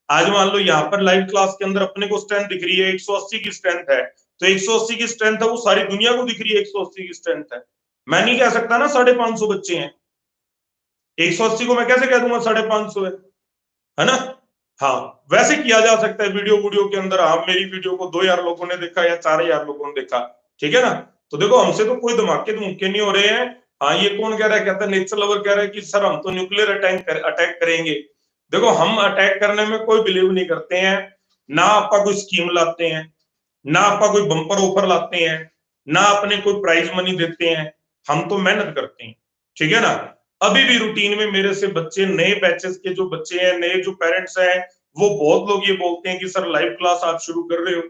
Speaker 1: आज मान लो यहाँ पर लाइव क्लास के अंदर अपने को स्ट्रेंथ दिख रही है 180 की स्ट्रेंथ है, तो 180 की स्ट्रेंथ है, वो सारी दुनिया को दिख रही है 180 की स्ट्रेंथ है। मैं नहीं कह सकता ना 550 बच्चे हैं, 180 को मैं कैसे कह दूंगा 550 है ना। हाँ, वैसे किया जा सकता है वीडियो के अंदर। हाँ, मेरी वीडियो को 2000 लोगों ने देखा या 4000 लोगों ने देखा, ठीक है ना। तो देखो हमसे तो कोई धमाके धमके नहीं हो रहे हैं। हाँ, ये कौन कह रहा है, कहता है नेचर लवर कह रहा है कि सर हम तो न्यूक्लियर अटैक करेंगे। देखो हम अटैक करने में कोई बिलीव नहीं करते हैं, ना आपका कोई स्कीम लाते हैं, ना आपका कोई बम्पर ऑफर लाते हैं, ना अपने कोई प्राइज मनी देते हैं। हम तो मेहनत करते हैं, ठीक है ना। अभी भी रूटीन में मेरे से बच्चे, नए बैचेस के जो बच्चे हैं, नए जो पेरेंट्स हैं, वो बहुत लोग ये बोलते हैं कि सर लाइव क्लास आप शुरू कर रहे हो।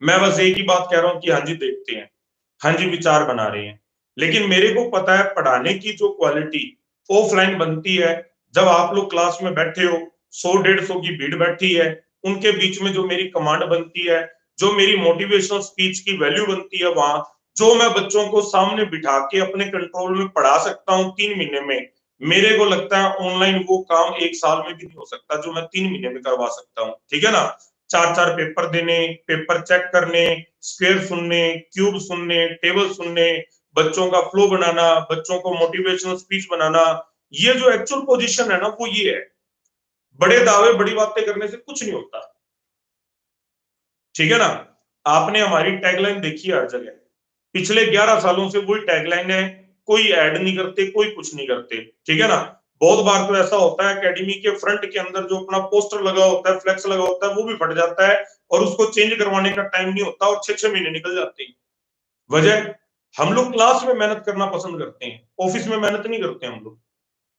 Speaker 1: मैं बस एक ही बात कह रहा हूँ कि हाँ जी देखते हैं, हाँ जी विचार बना रहे हैं। लेकिन मेरे को पता है पढ़ाने की जो क्वालिटी ऑफलाइन बनती है, जब आप लोग क्लास में बैठे हो, 100-150 की भीड़ बैठी है, उनके बीच में जो मेरी कमांड बनती है, जो मेरी मोटिवेशनल स्पीच की वैल्यू बनती है, वहां जो मैं बच्चों को सामने बिठा के अपने कंट्रोल में पढ़ा सकता हूँ 3 महीने में, मेरे को लगता है ऑनलाइन वो काम 1 साल में भी नहीं हो सकता जो मैं 3 महीने में करवा सकता हूँ, ठीक है ना। 4-4 पेपर देने, पेपर चेक करने, स्क्वेयर सुनने, क्यूब सुनने, टेबल सुनने, बच्चों का फ्लो बनाना, बच्चों को मोटिवेशनल स्पीच बनाना, ये जो एक्चुअल पोजीशन है ना वो ये है। बड़े दावे बड़ी बातें करने से कुछ नहीं होता, ठीक है ना। आपने हमारी टैगलाइन देखी है हर जगह, पिछले 11 सालों से वही टैगलाइन है। कोई ऐड नहीं करते, कोई कुछ नहीं करते, ठीक है ना। बहुत बार तो ऐसा होता है एकेडमी के फ्रंट के अंदर जो अपना पोस्टर लगा होता है, फ्लेक्स लगा होता है, वो भी फट जाता है और उसको चेंज करवाने का टाइम नहीं होता और 6-6 महीने निकल जाते हैं। वजह, हम लोग क्लास में मेहनत करना पसंद करते हैं, ऑफिस में मेहनत नहीं करते हम लोग।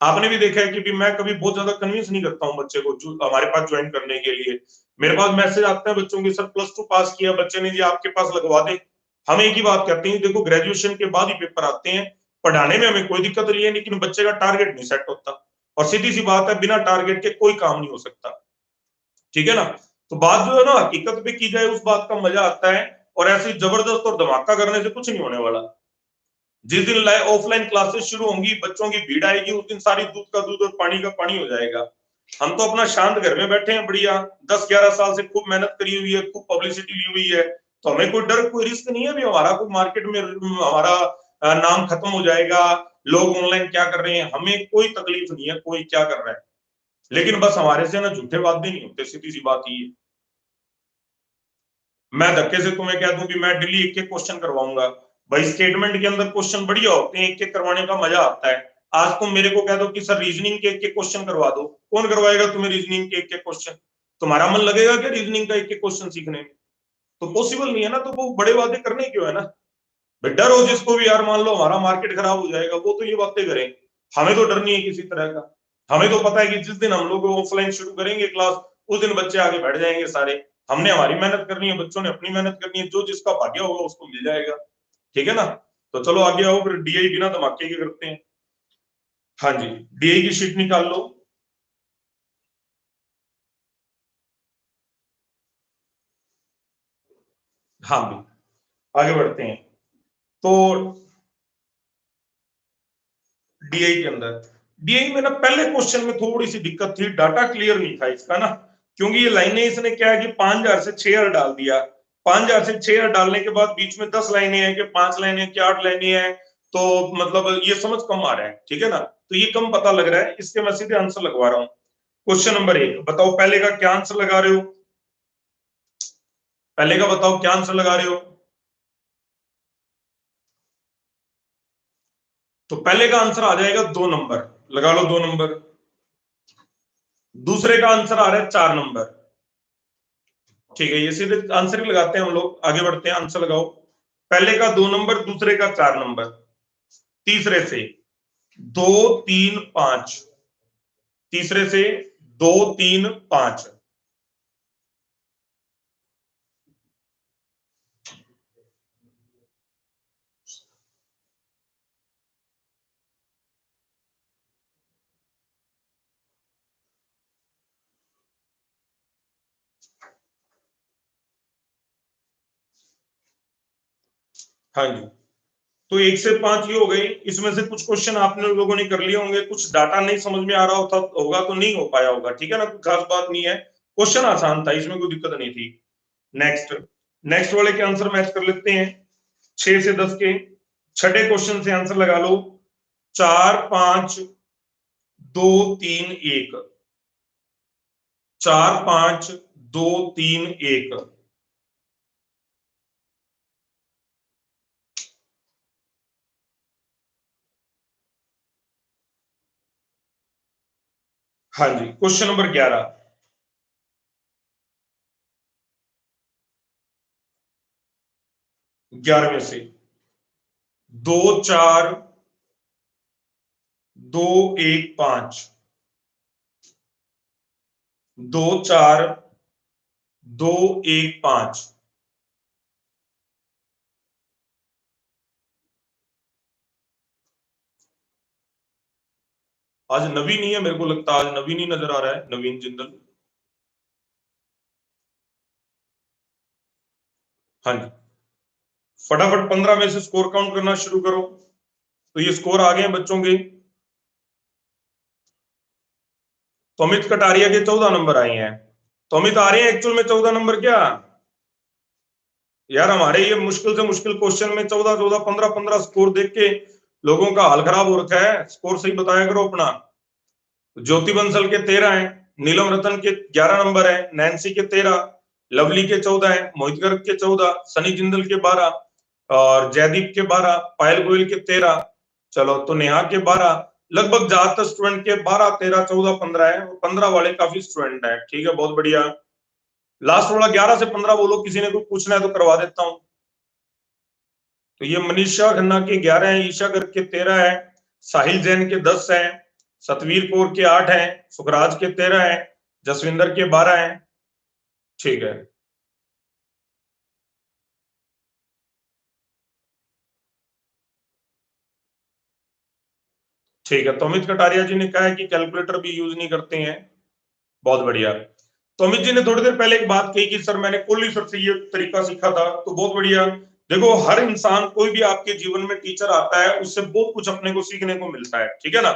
Speaker 1: आपने भी देखा है कि भी मैं कभी बहुत ज्यादा कन्विंस नहीं करता हूँ बच्चे को जो हमारे पास ज्वाइन करने के लिए। मेरे पास मैसेज आते हैं बच्चों के, सर +2 पास किया बच्चे ने जी, आपके पास लगवा दे। हम एक ही बात कहते हैं, देखो ग्रेजुएशन के बाद ही पेपर आते हैं, पढ़ाने में हमें कोई दिक्कत नहीं है, लेकिन बच्चे का टारगेट नहीं सेट होता। और सीधी सी बात है, बिना टारगेट के कोई काम नहीं हो सकता, ठीक है ना। तो बात जो है ना हकीकत पे की जाए, उस बात का मजा आता है। और ऐसे जबरदस्त और धमाका करने से कुछ नहीं होने वाला। जिस दिन ऑफलाइन क्लासेस शुरू होंगी, बच्चों की भीड़ आएगी, उस दिन सारी दूध का दूध और पानी का पानी हो जाएगा। हम तो अपना शांत घर में बैठे हैं बढ़िया, 10-11 साल से खूब मेहनत करी हुई है, खूब पब्लिसिटी ली हुई है, तो हमें कोई डर कोई रिस्क नहीं है भी हमारा कोई मार्केट में हमारा नाम खत्म हो जाएगा, लोग ऑनलाइन क्या कर रहे हैं, हमें कोई तकलीफ नहीं है कोई क्या कर रहा है। लेकिन बस हमारे से ना झूठे वादे नहीं होते, सीधी सी बात ये। मैं धक्के से तुम्हें कह दूं कि मैं डेली एक एक क्वेश्चन करवाऊंगा, भाई स्टेटमेंट के अंदर क्वेश्चन बढ़िया होते हैं, एक एक करवाने का मजा आता है। आज तुम मेरे को कह दो कि सर रीजनिंग के एक एक क्वेश्चन करवा दो, कौन करवाएगा तुम्हें रीजनिंग के एक एक क्वेश्चन? तुम्हारा मन लगेगा क्या रीजनिंग का एक एक क्वेश्चन सीखने में? तो पॉसिबल नहीं है ना, तो वो बड़े वादे करने क्यों है ना। भाई डर हो जिसको भी यार, मान लो हमारा मार्केट खराब हो जाएगा, वो तो ये बातें करें। हमें तो डर नहीं है किसी तरह का। हमें तो पता है कि जिस दिन हम लोग ऑफलाइन शुरू करेंगे क्लास, उस दिन बच्चे आगे बैठ जाएंगे सारे। हमने हमारी मेहनत करनी है, बच्चों ने अपनी मेहनत करनी है, जो जिसका भाग्य होगा उसको मिल जाएगा, ठीक है ना। तो चलो आगे आओ, फिर डीआई बिना धमाके के करते हैं। हाँ जी, डीआई की शीट निकाल लो। हाँ भी, आगे बढ़ते हैं। तो डीआई के अंदर, डीआई में ना पहले क्वेश्चन में थोड़ी सी दिक्कत थी, डाटा क्लियर नहीं था इसका ना। क्योंकि ये लाइनें इसने क्या है कि 5000 से 6000 डाल दिया। 5000 से 6000 डालने के बाद बीच में 10 लाइनें हैं कि 5 लाइनें कि 8 लाइनें हैं। तो मतलब ये समझ कम आ रहा है, ठीक है ना। तो ये कम पता लग रहा है, इसके मैं सीधे आंसर लगवा रहा हूँ। क्वेश्चन नंबर 1 बताओ, पहले का क्या आंसर लगा रहे हो? पहले का बताओ क्या आंसर लगा रहे हो? तो पहले का आंसर आ जाएगा 2 नंबर, लगा लो 2 नंबर। दूसरे का आंसर आ रहा है 4 नंबर। ठीक है, ये सीधे आंसर ही लगाते हैं हम लोग, आगे बढ़ते हैं, आंसर लगाओ। पहले का 2 नंबर, दूसरे का 4 नंबर, तीसरे से 2 3 5, तीसरे से 2 3 5। हाँ जी, तो 1 से 5 ये हो गई। इसमें से कुछ क्वेश्चन आपने लोगों ने कर लिए होंगे, कुछ डाटा नहीं समझ में आ रहा होता होगा तो नहीं हो पाया होगा, ठीक है ना, कोई खास बात नहीं है। क्वेश्चन आसान था, इसमें कोई दिक्कत नहीं थी। नेक्स्ट, नेक्स्ट वाले के आंसर मैच कर लेते हैं। 6 से 10 के छठे क्वेश्चन से आंसर लगा लो। 4 5 2 3 1। 4 5 2 3 1। हाँ जी, क्वेश्चन नंबर 11। 11 में से 2 4 2 1 5, 2 4 2 1 5। आज नवीन ही है, मेरे को लगता है आज नवीन ही नजर आ रहा है, नवीन जिंदल। हाँ जी, फटाफट 15 में से स्कोर काउंट करना शुरू करो। तो ये स्कोर आ गए हैं बच्चों के। तो अमित कटारिया के 14 नंबर आए हैं। तो अमित आ रहे हैं एक्चुअल में 14 नंबर क्या? यार हमारे ये मुश्किल से मुश्किल क्वेश्चन में 14 14 15 15 स्कोर देख के लोगों का हाल खराब हो रखा है। स्कोर सही बताया करो अपना। ज्योति बंसल के 13 है, नीलम रतन के 11 नंबर है, नैन्सी के 13, लवली के 14 है, मोहित गर्ग के 14, सनी जिंदल के 12 और जयदीप के 12, पायल गोयल के 13। चलो तो नेहा के 12। लगभग ज्यादातर स्टूडेंट के 12 13 14 15 है, 15 वाले काफी स्टूडेंट है। ठीक है, बहुत बढ़िया। लास्ट वाला 11 से 15 बोलो, किसी ने कुछ पूछना है तो करवा देता हूं। तो ये मनीषा खन्ना के 11 है, ईशा गर्ग के 13 है, साहिल जैन के 10 है, सतवीर कौर के 8 है, सुखराज के 13 है, जसविंदर के 12 है। ठीक है, ठीक है। तो अमित कटारिया जी ने कहा है कि कैलकुलेटर भी यूज नहीं करते हैं। बहुत बढ़िया। तो अमित जी ने थोड़ी देर पहले एक बात कही कि सर मैंने कोहली सर से ये तरीका सीखा था, तो बहुत बढ़िया। देखो, हर इंसान कोई भी आपके जीवन में टीचर आता है उससे बहुत कुछ अपने को सीखने को मिलता है, ठीक है ना।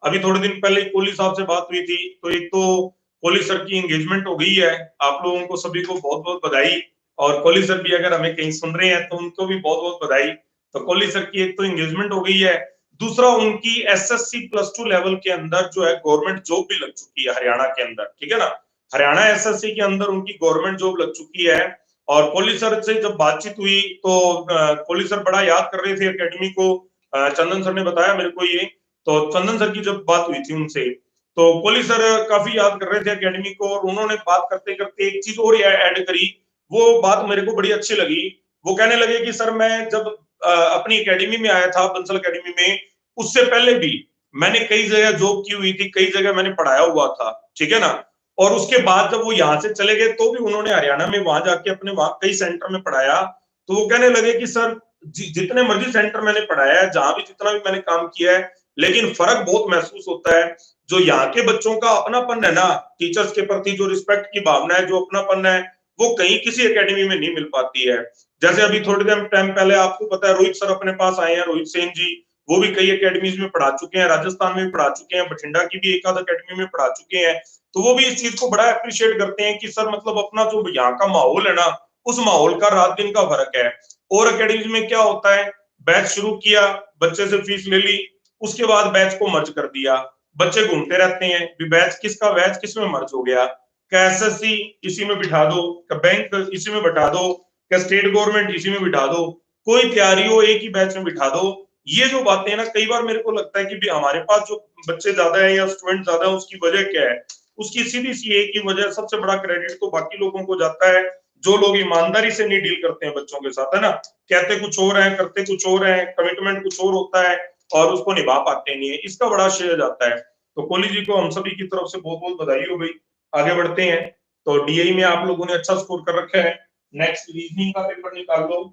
Speaker 1: अभी थोड़े दिन पहले कोहली साहब से बात हुई थी, तो एक तो कोहली सर की एंगेजमेंट हो गई है। आप लोगों को सभी को बहुत बहुत बधाई। और कोहली सर भी अगर हमें कहीं सुन रहे हैं तो उनको भी बहुत बहुत बधाई। तो कोहली सर की एक तो एंगेजमेंट हो गई है। दूसरा, उनकी एसएससी +2 लेवल के अंदर जो है गवर्नमेंट जॉब भी लग चुकी है हरियाणा के अंदर, ठीक है ना। हरियाणा एसएससी के अंदर उनकी गवर्नमेंट जॉब लग चुकी है। और कोहली सर से जब बातचीत हुई तो कोहली सर बड़ा याद कर रहे थे एकेडमी को। चंदन सर ने बताया मेरे को ये। तो चंदन सर की जब बात हुई थी उनसे, तो कोहली सर काफी याद कर रहे थे एकेडमी को, और उन्होंने बात करते करते एक चीज और ऐड करी। वो बात मेरे को बड़ी अच्छी लगी। वो कहने लगे कि सर मैं जब अपनी एकेडमी में आया था, बंसल एकेडमी में, उससे पहले भी मैंने कई जगह जॉब की हुई थी, कई जगह मैंने पढ़ाया हुआ था, ठीक है ना। और उसके बाद जब वो यहाँ से चले गए तो भी उन्होंने हरियाणा में वहां जाके अपने वहां कई सेंटर में पढ़ाया। तो वो कहने लगे कि सर जितने मर्जी सेंटर मैंने पढ़ाया है, जहां भी जितना भी मैंने काम किया है, लेकिन फर्क बहुत महसूस होता है। जो यहाँ के बच्चों का अपनापन है ना, टीचर्स के प्रति जो रिस्पेक्ट की भावना है, जो अपनापन है, वो कहीं किसी एकेडमी में नहीं मिल पाती है। जैसे अभी थोड़ी देर टाइम पहले आपको पता है रोहित सर अपने पास आए हैं, रोहित सेन जी। वो भी कई एकेडमीज में पढ़ा चुके हैं, राजस्थान में भी पढ़ा चुके हैं, बठिंडा की भी एक आध अकेडमी में पढ़ा चुके हैं। तो वो भी इस चीज को बड़ा अप्रिशिएट करते हैं कि सर मतलब अपना जो यहाँ का माहौल है ना, उस माहौल का रात दिन का फर्क है। और अकेडमी में क्या होता है, बैच शुरू किया, बच्चे से फीस ले ली, उसके बाद बैच को मर्ज कर दिया। बच्चे घूमते रहते हैं भी बैच किसका बैच किस में मर्ज हो गया। क्या एसएससी इसी में बिठा दो, क्या बैंक इसी में बिठा दो, क्या स्टेट गवर्नमेंट इसी में बिठा दो, कोई तैयारी हो एक ही बैच में बिठा दो। ये जो बातें हैं ना, कई बार मेरे को लगता है कि भी हमारे पास जो बच्चे ज्यादा है या स्टूडेंट ज्यादा है, उसकी वजह क्या है? उसकी सीधी सी एक ही वजह, सबसे बड़ा क्रेडिट तो बाकी लोगों को जाता है, जो लोग ईमानदारी से नहीं डील करते हैं बच्चों के साथ, है ना। कहते कुछ और है, करते कुछ और है, कमिटमेंट कुछ और होता है, और उसको निभा पाते नहीं है, इसका बड़ा श्रेय जाता है। तो कोहली जी को हम सभी की तरफ से बहुत बहुत बधाई हो गई। आगे बढ़ते हैं। तो डीआई में आप लोगों ने अच्छा स्कोर कर रखा है। नेक्स्ट रीजनिंग का पेपर निकाल लो।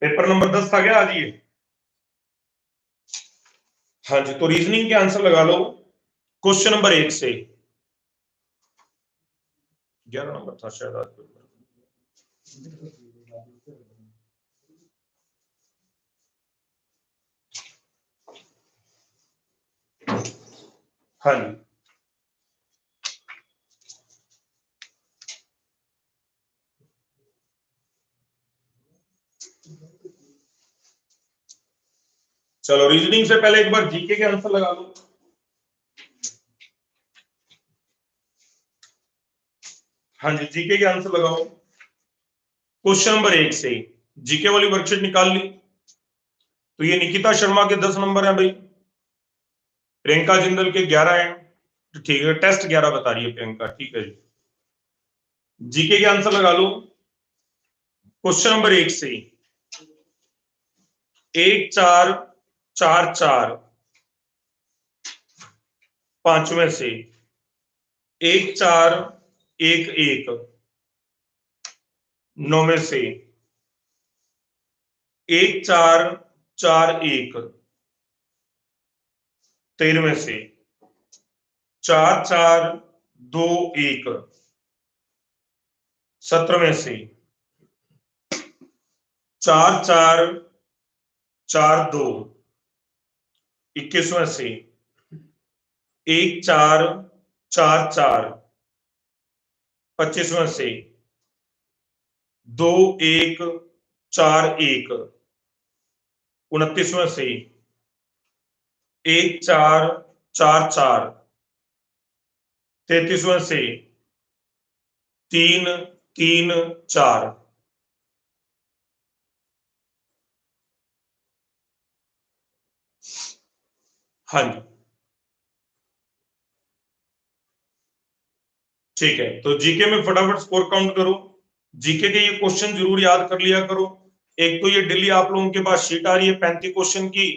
Speaker 1: पेपर नंबर 10 था क्या आज ये? हाँ जी, तो रीजनिंग के आंसर लगा लो क्वेश्चन नंबर 1 से। 11 नंबर था शायद आज पेपर। हाँ जी, चलो रीजनिंग से पहले एक बार जीके के आंसर लगा लो। हाँ जी, जीके के आंसर लगाओ। क्वेश्चन नंबर 1 से जीके वाली वर्कशीट निकाल ली। तो ये निकिता शर्मा के 10 नंबर हैं भाई, प्रियंका जिंदल के 11 हैं। तो ठीक है, टेस्ट 11 बता रही है प्रियंका, ठीक है जी। जीके के आंसर लगा लो। क्वेश्चन नंबर 1 से 1 4 4 4, पांचवें से 1 4 1 1, नौवें से 1 4 4 1, 13वें से 4 4 2 1, 17वें से 4 4 4 2, 21वें से 1 4 4 4, 25वें से 2 1 4 1, 29वें से 1 4 4 4, 33वें से 3 3 4। हाँ जी, ठीक है। तो जीके में फटाफट स्कोर काउंट करो। जीके के ये क्वेश्चन जरूर याद कर लिया करो। एक तो ये डेली आप लोगों के पास शीट आ रही है 35 क्वेश्चन की,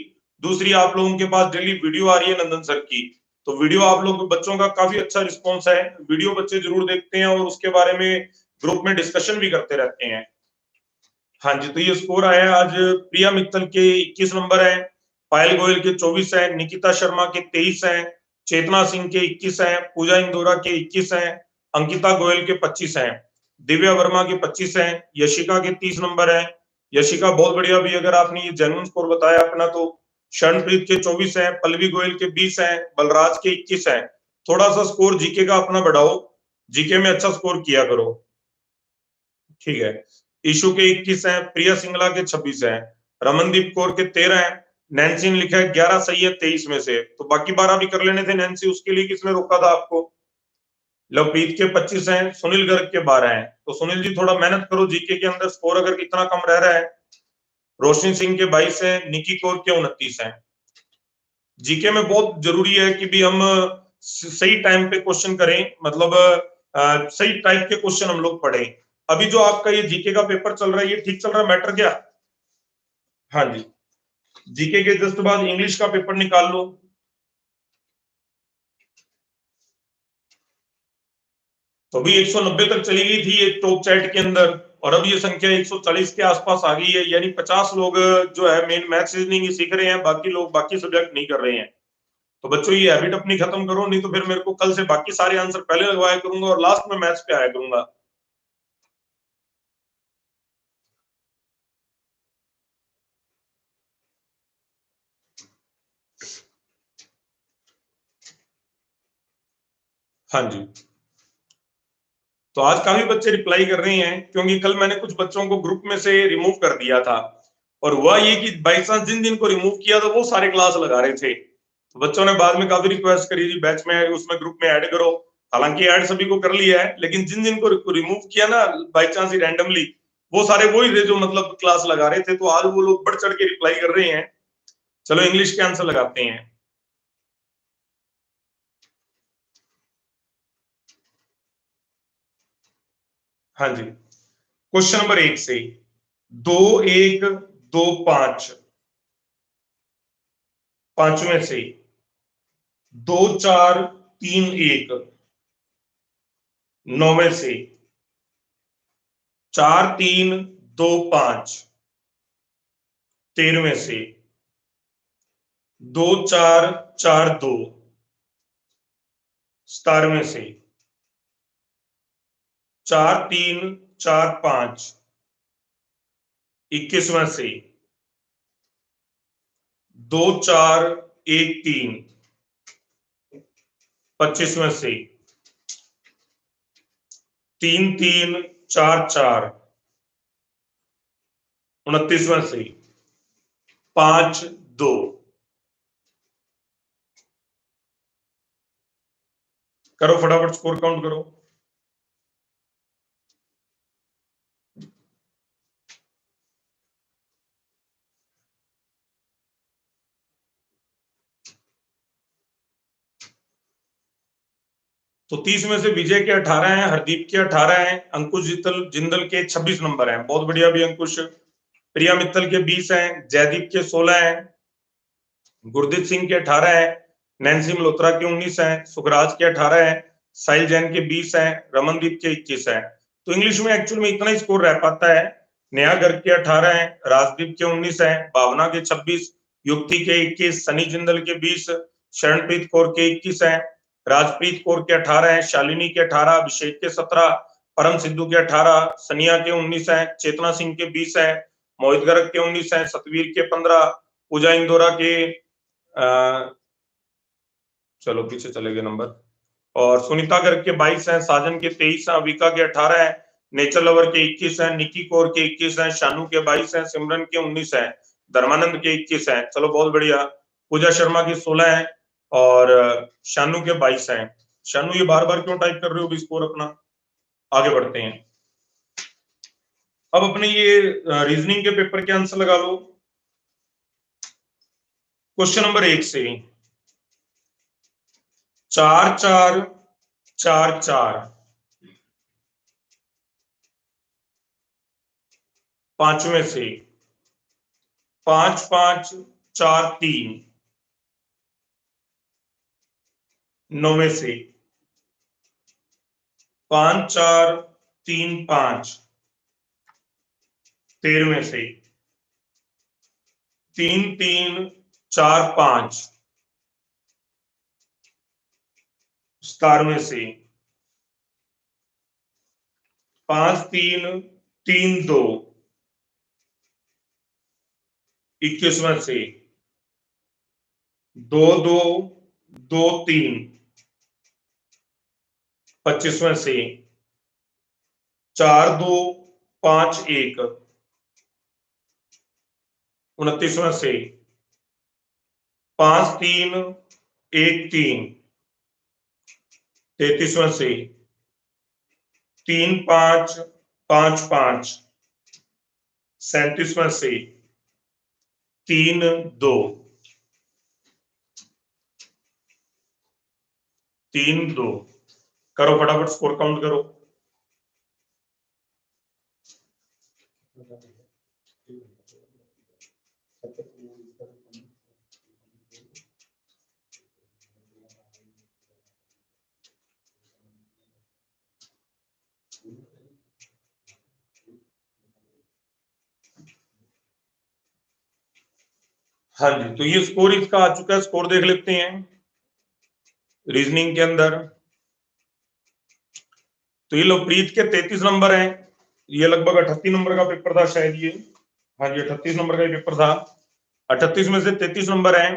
Speaker 1: दूसरी आप लोगों के पास डेली वीडियो आ रही है नंदन सर की। तो वीडियो आप लोग बच्चों का काफी अच्छा रिस्पॉन्स है, वीडियो बच्चे जरूर देखते हैं और उसके बारे में ग्रुप में डिस्कशन भी करते रहते हैं। हाँ जी, तो ये स्कोर आया है आज। प्रिया मित्तल के 21 नंबर है, पायल गोयल के 24 है, निकिता शर्मा के 23 हैं, चेतना सिंह के 21 हैं, पूजा इंदौरा के 21 हैं, अंकिता गोयल के 25 हैं, दिव्या वर्मा के 25 हैं, यशिका के 30 नंबर है। यशिका बहुत बढ़िया भी, अगर आपने ये जेन्युइन स्कोर बताया अपना तो। शरणप्रीत के 24 हैं, पल्लवी गोयल के 20 हैं, बलराज के 21 हैं। थोड़ा सा स्कोर जीके का अपना बढ़ाओ, जीके में अच्छा स्कोर किया करो, ठीक है। ईशु के 21 हैं, प्रिया सिंगला के 26 हैं, रमनदीप कौर के 13 हैं, नैन्सी ने लिखा है 11 सही है 23 में से, तो बाकी 12 भी कर लेने थे नैन्सी, उसके लिए किसने रोका था आपको। लवप्रीत के 25 हैं, सुनील गर्ग के 12 हैं। तो सुनील जी थोड़ा मेहनत करो, जीके के अंदर स्कोर अगर इतना कम रह रहा है। रोशनी सिंह के 22 हैं, निकी कौर के 29 हैं। जीके में बहुत जरूरी है कि भी हम सही टाइम पे क्वेश्चन करें, मतलब सही टाइप के क्वेश्चन हम लोग पढ़ें। अभी जो आपका ये जीके का पेपर चल रहा है, ये ठीक चल रहा है मैटर क्या। हाँ जी, जीके के जस्ट बाद इंग्लिश का पेपर निकाल लो। तो अभी 190 तक चली गई थी ये टॉप चैट के अंदर, और अब ये संख्या 140 के आसपास आ गई है, यानी 50 लोग जो है मेन मैथ्स रीजनिंग ही सीख रहे हैं, बाकी लोग बाकी सब्जेक्ट नहीं कर रहे हैं। तो बच्चों ये हैबिट अपनी खत्म करो, नहीं तो फिर मेरे को कल से बाकी सारे आंसर पहले लगवाया करूंगा और लास्ट में मैथ्स पे आया करूंगा। हाँ जी, तो आज काफी बच्चे रिप्लाई कर रहे हैं, क्योंकि कल मैंने कुछ बच्चों को ग्रुप में से रिमूव कर दिया था, और हुआ ये कि बाई चांस जिन जिन को रिमूव किया था वो सारे क्लास लगा रहे थे। तो बच्चों ने बाद में काफी रिक्वेस्ट करी थी बैच में उसमें ग्रुप में ऐड करो। हालांकि ऐड सभी को कर लिया है, लेकिन जिन जिन को रिमूव किया ना बाई चांस ही रैंडमली, वो सारे वही थे जो मतलब क्लास लगा रहे थे। तो आज वो लोग बढ़ चढ़ के रिप्लाई कर रहे हैं। चलो इंग्लिश के आंसर लगाते हैं। हाँ जी, क्वेश्चन नंबर 1 से 2 1 2 5, पांचवें से 2 4 3 1, नौवें से 4 3 2 5, 13वें से 2 4 4 2, 17वें से 4 3 4 5, 21वें से 2 4 1 3, 25वें से 3 3 4 4, 29वें से 5 2। करो फटाफट स्कोर काउंट करो। तो 30 में से विजय के 18 हैं, हरदीप के 18 हैं, अंकुश जिंदल के 26 नंबर हैं, बहुत बढ़िया भी अंकुश। प्रिया मित्तल के 20 हैं, जयदीप के 16 हैं, गुरदीप सिंह के 18 हैं, नैन्सी मल्होत्रा के 19 हैं, सुखराज के 18 हैं, साहिल जैन के 20 हैं, रमनदीप के 21 हैं। तो इंग्लिश में एक्चुअल में इतना ही स्कोर रह पाता है। नेहा गर्ग के 18 हैं, राजदीप के 19 हैं, भावना के 26, युक्ति के 21, सनी जिंदल के 20, शरणप्रीत कौर के 21 हैं, राजप्रीत कौर के 18 हैं, शालिनी के 18, अभिषेक के 17, परम सिद्धू के 18, सनिया के 19 हैं, चेतना सिंह के 20 हैं, मोहित गर्ग के 19 हैं, सतवीर के 15, पूजा इंदौरा के चलो पीछे चले गए नंबर, और सुनीता गर्ग के 22 हैं, साजन के 23 हैं, अविका के 18 हैं, नेचर लवर के 21 हैं, निकी कौर के 21 हैं, शानू के 22 हैं, सिमरन के 19 हैं, धर्मानंद के 21 हैं। चलो बहुत बढ़िया। पूजा शर्मा के 16 हैं और शानू के 22 हैं। शानू ये बार बार क्यों टाइप कर रहे हो स्कोर अपना? आगे बढ़ते हैं। अब अपने ये रीजनिंग के पेपर के आंसर लगा लो क्वेश्चन नंबर 1 से। 4 4 4 4, 5वें से 5 5 4 3, 9वें से 5 4 3 5, 13वें से 3 3 4 5, 17वें से 5 3 3 2, 21वें से 2 2 2 3, 25वें से 4 2 5 1, 29वें से 5 3 1 3, 33वें से 3 5 5 5, 37वें से 3 2, 3 2। करो फटाफट स्कोर काउंट करो। हाँ जी, तो ये स्कोर इसका आ चुका है। स्कोर देख लेते हैं रीजनिंग के अंदर। तो ये लवप्रीत के 33 नंबर हैं, ये लगभग 38 नंबर का पेपर था शायद ये। हाँ जी 38 नंबर का पेपर था। 38 में से 33 नंबर हैं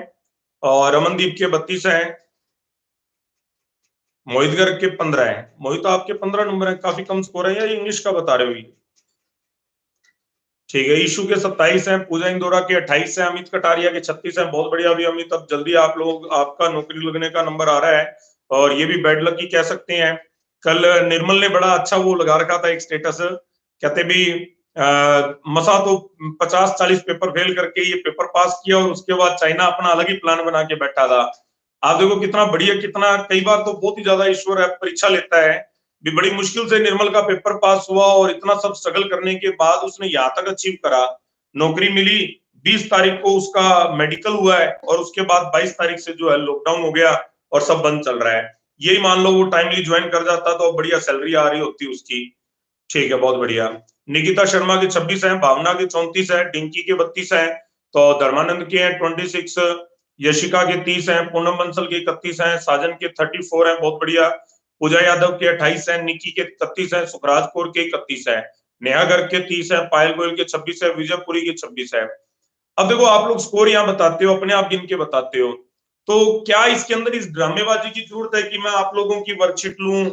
Speaker 1: और रमनदीप के 32 हैं, मोहित गर्ग के 15 हैं। मोहित आपके 15 नंबर हैं, काफी कम स्कोर है। या इंग्लिश का बता रहे हो? ठीक है। ईशु के 27 हैं, पूजा इंदौरा के 28 हैं, अमित कटारिया के 36 हैं। बहुत बढ़िया भी अमित, अब जल्दी आप लोग आपका नौकरी लगने का नंबर आ रहा है और ये भी बैड लक ही कह सकते हैं। कल निर्मल ने बड़ा अच्छा वो लगा रखा था एक स्टेटस, कहते भी मसा तो 50-40 पेपर फेल करके ये पेपर पास किया और उसके बाद चाइना अपना अलग ही प्लान बना के बैठा था। आप देखो कितना बढ़िया, कितना कई बार तो बहुत ही ज्यादा ईश्वर परीक्षा लेता है। भी बड़ी मुश्किल से निर्मल का पेपर पास हुआ और इतना सब स्ट्रगल करने के बाद उसने यहाँ तक अचीव करा, नौकरी मिली। 20 तारीख को उसका मेडिकल हुआ है और उसके बाद 22 तारीख से जो है लॉकडाउन हो गया और सब बंद चल रहा है। यही मान लो वो टाइमली ज्वाइन कर जाता तो बढ़िया सैलरी आ रही होती उसकी। ठीक है, बहुत बढ़िया। निकिता शर्मा के 26 हैं, भावना के 34 है, डिंकी के 32 हैं, तो धर्मानंद के 26, यशिका के 30 हैं, पूनम बंसल के 31 हैं, साजन के 34 हैं, बहुत बढ़िया। पूजा यादव के 28 हैं, निकी के 31 हैं, सुखराज कौर के 31 है, नेहा गर्ग के 30 है, पायल गोयल के 26 है, विजयपुरी के 26 है। अब देखो आप लोग स्कोर यहाँ बताते हो, अपने आप गिन के बताते हो, तो क्या इसके अंदर इस ड्रामेबाजी की जरूरत है कि मैं आप लोगों की वर्कशीट लूं,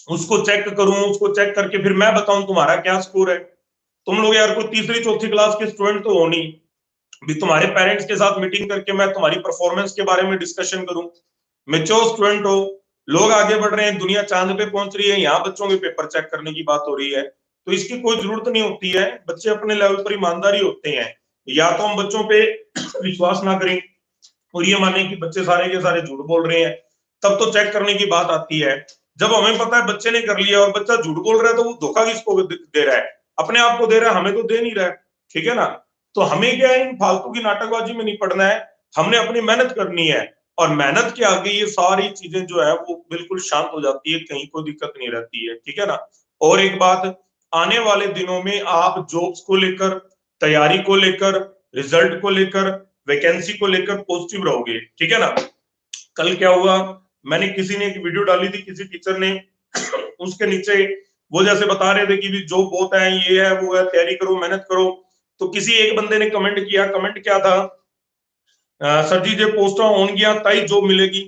Speaker 1: उसको चेक करूं, उसको चेक करके फिर मैं बताऊं तुम्हारा क्या स्कोर है? तुम लोग यार कोई तीसरी चौथी क्लास के स्टूडेंट तो हो नहीं भी तुम्हारे पेरेंट्स के साथ मीटिंग करके मैं तुम्हारी परफॉर्मेंस के बारे में डिस्कशन करूं। मेच्योर स्टूडेंट हो, लोग आगे बढ़ रहे हैं, दुनिया चांद पे पहुंच रही है, यहाँ बच्चों के पेपर चेक करने की बात हो रही है, तो इसकी कोई जरूरत नहीं होती है। बच्चे अपने लेवल पर ईमानदारी होते हैं। या तो हम बच्चों पे विश्वास ना करें और ये माने कि बच्चे सारे के सारे झूठ बोल रहे हैं, तब तो चेक करने की बात आती है। जब हमें पता है बच्चे ने कर लिया और बच्चा झूठ बोल रहा है तो वो धोखा किसको दे रहा है? अपने आप को दे रहा है, हमें तो दे नहीं रहा है। ठीक है ना? तो हमें क्या है, इन फालतू की नाटकबाजी में नहीं पड़ना है, हमने अपनी मेहनत करनी है। और मेहनत के आगे ये सारी चीजें जो है वो बिल्कुल शांत हो जाती है, कहीं कोई दिक्कत नहीं रहती है। ठीक है ना? और एक बात, आने वाले दिनों में आप जॉब्स को लेकर, तैयारी को लेकर, रिजल्ट को लेकर, वैकेंसी को लेकर पॉजिटिव रहोगे। ठीक है ना? कल क्या हुआ, मैंने किसी ने एक वीडियो डाली थी, किसी टीचर ने उसके नीचे वो जैसे बता रहे थे कि भी जॉब बहुत है, ये है वो है, तैयारी करो, मेहनत करो। तो किसी एक बंदे ने कमेंट किया, कमेंट क्या था, सर जी जे पोस्टा होन गया ताई जॉब मिलेगी।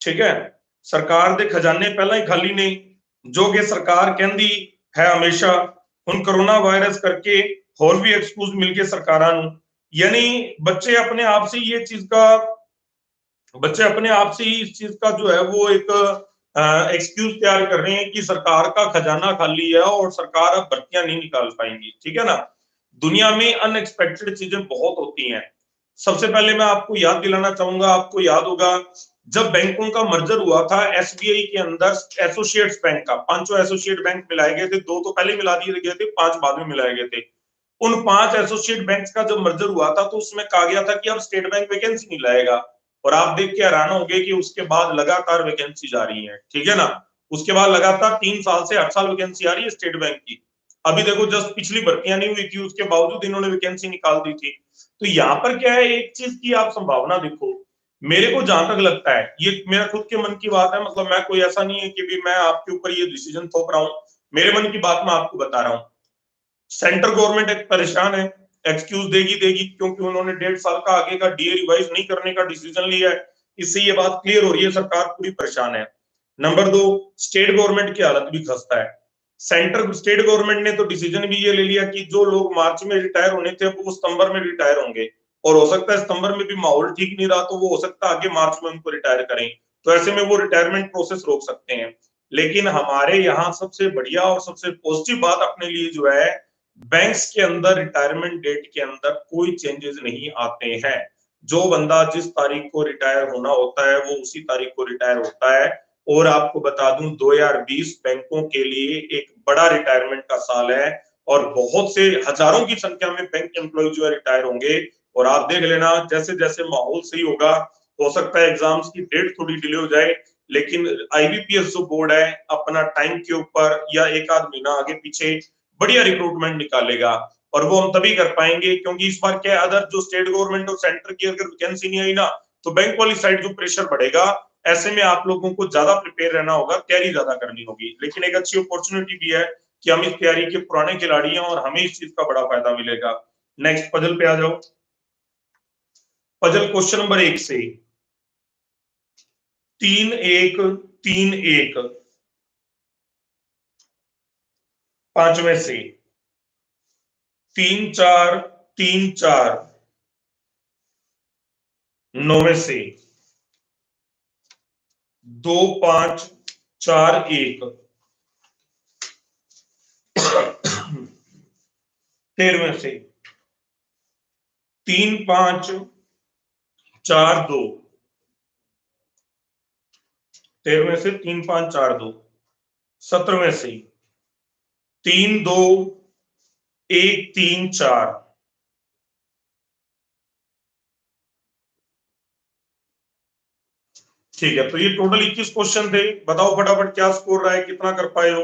Speaker 1: ठीक है? सरकार दे खजाने पहला ही खाली ने, जो कि सरकार कहती है हमेशा, हुन कोरोना वायरस करके और भी एक्सक्यूज मिलके सरकारां नूं, यानी बच्चे अपने आप से ये चीज का, बच्चे अपने आप से ही इस चीज का जो है वो एक एक्सक्यूज तैयार कर रहे हैं कि सरकार का खजाना खाली है और सरकार अब भर्तियां नहीं निकाल पाएंगी। ठीक है ना? दुनिया में अनएक्सपेक्टेड चीजें बहुत होती हैं। सबसे पहले मैं आपको याद दिलाना चाहूंगा, आपको याद होगा जब बैंकों का मर्जर हुआ था एसबीआई के अंदर एसोसिएट्स बैंक का, पांचों एसोसिएट बैंक मिलाए गए थे, दो तो पहले मिला दिए गए थे, पांच बाद में मिलाए गए थे। उन पांच एसोसिएट बैंक्स का जब मर्जर हुआ था तो उसमें कहा गया था कि अब स्टेट बैंक वैकेंसी नहीं लाएगा, और आप देख के हैरान होंगे कि उसके बाद लगातार वैकेंसी जा रही है। ठीक है ना? उसके बाद लगातार 3 साल से 8 साल वैकेंसी आ रही है स्टेट बैंक की। अभी देखो जस्ट पिछली भर्तियां नहीं हुई थी, उसके बावजूद इन्होंने वैकेंसी निकाल दी थी। तो यहाँ पर क्या है, एक चीज की आप संभावना देखो, मेरे को जहां तक लगता है, ये मेरा खुद के मन की बात है, मतलब मैं कोई ऐसा नहीं है कि भी मैं आपके ऊपर ये डिसीजन थोप रहा हूँ, मेरे मन की बात मैं आपको बता रहा हूँ। सेंट्रल गवर्नमेंट एक परेशान है, एक्सक्यूज देगी देगी, क्योंकि उन्होंने 1.5 साल का आगे का डीए रिवाइज नहीं करने का डिसीजन लिया है। इससे ये बात क्लियर हो रही है, सरकार पूरी परेशान है। नंबर दो, स्टेट गवर्नमेंट की हालत भी खस्ता है। सेंट्रल स्टेट गवर्नमेंट ने तो डिसीजन भी ये ले लिया कि जो लोग मार्च में रिटायर होने थे वो सितंबर में रिटायर होंगे, और हो सकता है सितंबर में भी माहौल ठीक नहीं रहा तो वो हो सकता है आगे मार्च में उनको रिटायर करें, तो ऐसे में वो रिटायरमेंट प्रोसेस रोक सकते हैं। लेकिन हमारे यहाँ सबसे बढ़िया और सबसे पॉजिटिव बात अपने लिए जो है, बैंक्स के अंदर रिटायरमेंट डेट के अंदर कोई चेंजेस नहीं आते हैं। जो बंदा जिस तारीख को रिटायर होना होता है वो उसी तारीख को रिटायर होता है। और आपको बता दूं 2020 बैंकों के लिए एक बड़ा रिटायरमेंट का साल है, और बहुत से हजारों की संख्या में बैंक एम्प्लॉय जो है रिटायर होंगे। और आप देख लेना जैसे जैसे माहौल सही होगा, हो सकता है एग्जाम्स की डेट थोड़ी डिले हो जाए, लेकिन आईबीपीएस जो बोर्ड है अपना टाइम के ऊपर या एक आध महीना आगे पीछे बढ़िया रिक्रूटमेंट निकालेगा। और वो हम तभी कर पाएंगे क्योंकि इस बार क्या, अदर जो स्टेट गवर्नमेंट और सेंटर की अगर वैकेंसी नहीं आई ना, तो बैंक वाली साइड जो प्रेशर बढ़ेगा, ऐसे में आप लोगों को ज्यादा प्रिपेयर रहना होगा, तैयारी ज्यादा करनी होगी। लेकिन एक अच्छी अपॉर्चुनिटी भी है कि हम इस तैयारी के पुराने खिलाड़ी हैं और हमें इस चीज का बड़ा फायदा मिलेगा। नेक्स्ट पजल पे आ जाओ। पजल क्वेश्चन नंबर 1 से 3-1 3-1 पांचवें से 3-4 3-4 नौवें से 2-5-4-1 13वें से 3-5-4-2 13वें से 3-5-4-2 17वें से 3-2-1-3-4 ठीक है, तो ये टोटल 21 क्वेश्चन थे। बताओ फटाफट क्या स्कोर रहा है, कितना कर पाए हो।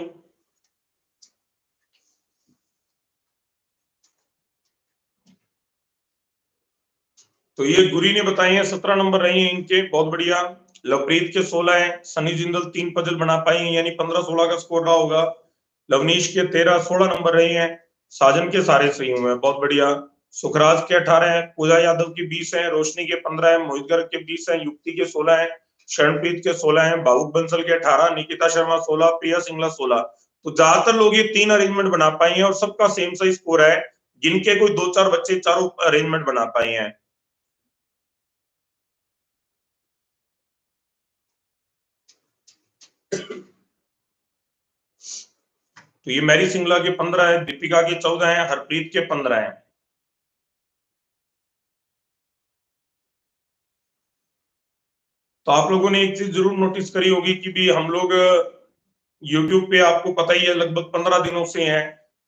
Speaker 1: तो ये गुरी ने बताई है 17 नंबर रही है इनके, बहुत बढ़िया। लवप्रीत के 16 है, सनी जिंदल 3 पजल बना पाई है, यानी 15-16 का स्कोर रहा होगा। लवनीश के 13-16 नंबर रहे हैं। साजन के सारे सही हुए हैं, बहुत बढ़िया। सुखराज के 18 है, पूजा यादव की 20 है, रोशनी के 15 है, मोहित गर्ग के 20 है, युक्ति के 16 है, शरणप्रीत के 16 है, बाबू बंसल के 18, निकिता शर्मा 16, प्रिया सिंगला 16। तो ज्यादातर लोग ये 3 अरेंजमेंट बना पाए हैं और सबका सेम सही स्कोर है। जिनके कोई 2-4 बच्चे चारों अरेंजमेंट बना पाए हैं। तो ये मैरी सिंगला के 15 है, दीपिका के 14 है, हरप्रीत के 15 है। तो आप लोगों ने एक चीज जरूर नोटिस करी होगी कि भी हम लोग यूट्यूब पे आपको पता ही है लगभग 15 दिनों से हैं,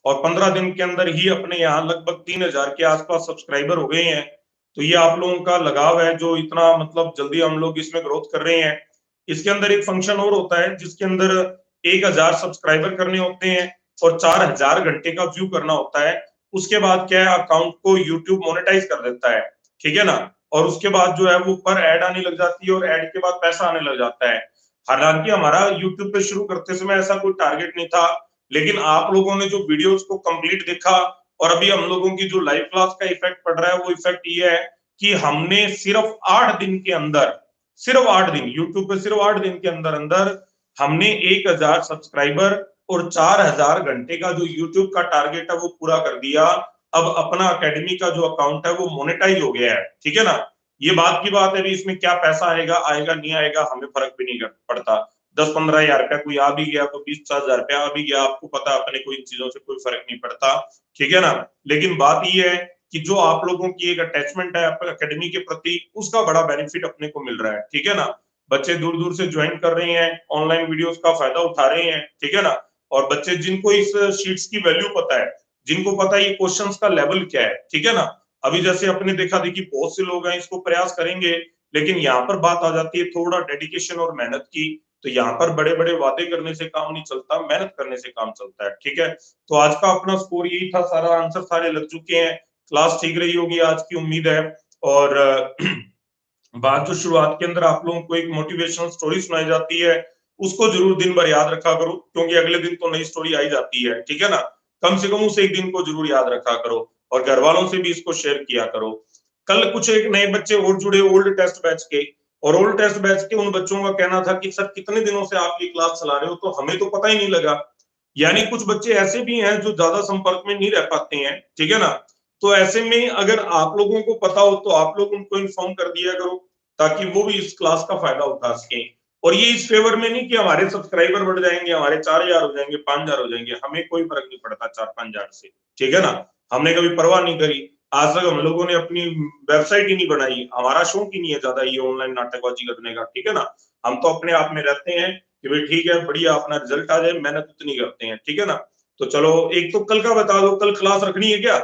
Speaker 1: और 15 दिन के अंदर ही अपने यहाँ लगभग 3000 के आसपास सब्सक्राइबर हो गए हैं। तो ये आप लोगों का लगाव है जो इतना मतलब जल्दी हम लोग इसमें ग्रोथ कर रहे हैं। इसके अंदर एक फंक्शन और होता है जिसके अंदर 1000 सब्सक्राइबर करने होते हैं और 4000 घंटे का व्यू करना होता है। उसके बाद क्या है, अकाउंट को यूट्यूब मोनेटाइज कर देता है, ठीक है ना। और उसके बाद जो है वो पर ऐड आने लग जाती है और ऐड के बाद पैसा आने लग जाता है। हालांकि हमारा यूट्यूब पे शुरू करते समय ऐसा कोई टारगेट नहीं था, लेकिन आप लोगों ने जो वीडियोस को कंप्लीट देखा और अभी हम लोगों की जो लाइव क्लास का इफेक्ट पड़ रहा है, वो इफेक्ट ये है कि हमने सिर्फ 8 दिन के अंदर, सिर्फ 8 दिन यूट्यूब पे, सिर्फ 8 दिन के अंदर अंदर हमने 1000 सब्सक्राइबर और 4000 घंटे का जो यूट्यूब का टारगेट है वो पूरा कर दिया। अब अपना अकेडमी का जो अकाउंट है वो मोनेटाइज हो गया है, ठीक है ना। ये बात की बात है, भी इसमें क्या पैसा आएगा आएगा नहीं आएगा हमें फर्क भी नहीं पड़ता। 10-15 हजार रुपया कोई आ भी गया, कोई 20-50 हजार रुपया आ भी गया, आपको पता अपने को इन चीजों से कोई फर्क नहीं पड़ता, ठीक है ना। लेकिन बात ये है कि जो आप लोगों की एक अटैचमेंट है अकेडमी के प्रति, उसका बड़ा बेनिफिट अपने को मिल रहा है, ठीक है ना। बच्चे दूर दूर से ज्वाइन कर रहे हैं, ऑनलाइन वीडियोस का फायदा उठा रहे हैं, ठीक है ना। और बच्चे जिनको इस शीट्स की वैल्यू पता है, जिनको पता है ये क्वेश्चंस का लेवल क्या है, ठीक है ना। अभी जैसे अपने देखा देखी बहुत से लोग हैं, इसको प्रयास करेंगे, लेकिन यहाँ पर बात आ जाती है थोड़ा डेडिकेशन और मेहनत की। तो यहाँ पर बड़े बड़े वादे करने से काम नहीं चलता, मेहनत करने से काम चलता है, ठीक है। तो आज का अपना स्कोर यही था, सारा आंसर सारे लग चुके हैं। क्लास ठीक रही होगी आज की, उम्मीद है। और बात जो शुरुआत के अंदर आप लोगों को एक मोटिवेशनल स्टोरी सुनाई जाती है, उसको जरूर दिन भर याद रखा करो, क्योंकि अगले दिन तो नई स्टोरी आई जाती है, ठीक है ना। कम से कम उस एक दिन को जरूर याद रखा करो और घर वालों से भी इसको शेयर किया करो। कल कुछ एक नए बच्चे और जुड़े ओल्ड टेस्ट बैच के, और ओल्ड टेस्ट बैच के उन बच्चों का कहना था कि सर कितने दिनों से आप ये क्लास चला रहे हो, तो हमें तो पता ही नहीं लगा। यानी कुछ बच्चे ऐसे भी हैं जो ज्यादा संपर्क में नहीं रह पाते हैं, ठीक है ना। तो ऐसे में अगर आप लोगों को पता हो तो आप लोग उनको इन्फॉर्म कर दिया करो, ताकि वो भी इस क्लास का फायदा उठा सकें। और ये इस फेवर में नहीं कि हमारे सब्सक्राइबर बढ़ जाएंगे, हमारे 4000 हो जाएंगे, 5000 हो जाएंगे, हमें कोई फर्क नहीं पड़ता 4-5 हजार से, ठीक है ना। हमने कभी परवाह नहीं करी। आज तक हम लोगों ने अपनी वेबसाइट ही नहीं बनाई, हमारा शौक ही नहीं है ज्यादा ये ऑनलाइन नाटकबाजी करने का, ठीक है ना। हम तो अपने आप में रहते हैं कि भाई ठीक है, बढ़िया अपना रिजल्ट आ जाए, मेहनत उतनी करते हैं, ठीक है ना। तो चलो एक तो कल का बता दो, कल क्लास रखनी है क्या?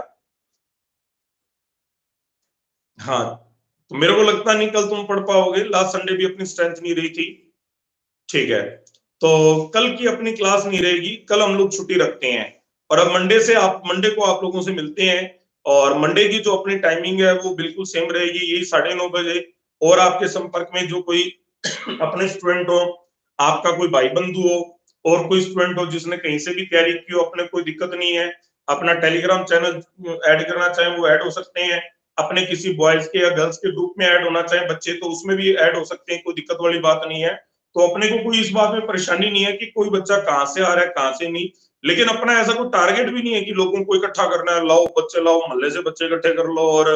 Speaker 1: हाँ, तो मेरे को लगता नहीं कल तुम पढ़ पाओगे, लास्ट संडे भी अपनी स्ट्रेंथ नहीं रही थी, ठीक है। तो कल की अपनी क्लास नहीं रहेगी, कल हम लोग छुट्टी रखते हैं। और अब मंडे से आप, मंडे को आप लोगों से मिलते हैं, और मंडे की जो अपनी टाइमिंग है वो बिल्कुल सेम रहेगी, यही 9:30 बजे। और आपके संपर्क में जो कोई अपने स्टूडेंट हो, आपका कोई भाई बंधु हो, और कोई स्टूडेंट हो जिसने कहीं से भी तैयारी की हो, अपने कोई दिक्कत नहीं है, अपना टेलीग्राम चैनल ऐड करना चाहें वो ऐड हो सकते हैं। अपने किसी बॉयज के या गर्ल्स के ग्रुप में ऐड होना चाहें बच्चे, तो उसमें भी ऐड हो सकते हैं, कोई दिक्कत वाली बात नहीं है। तो अपने को कोई इस बात में परेशानी नहीं है कि कोई बच्चा कहाँ से आ रहा है कहाँ से नहीं। लेकिन अपना ऐसा कोई टारगेट भी नहीं है कि लोगों को इकट्ठा करना है, लाओ बच्चे लाओ, मोहल्ले से बच्चे इकट्ठे कर लो और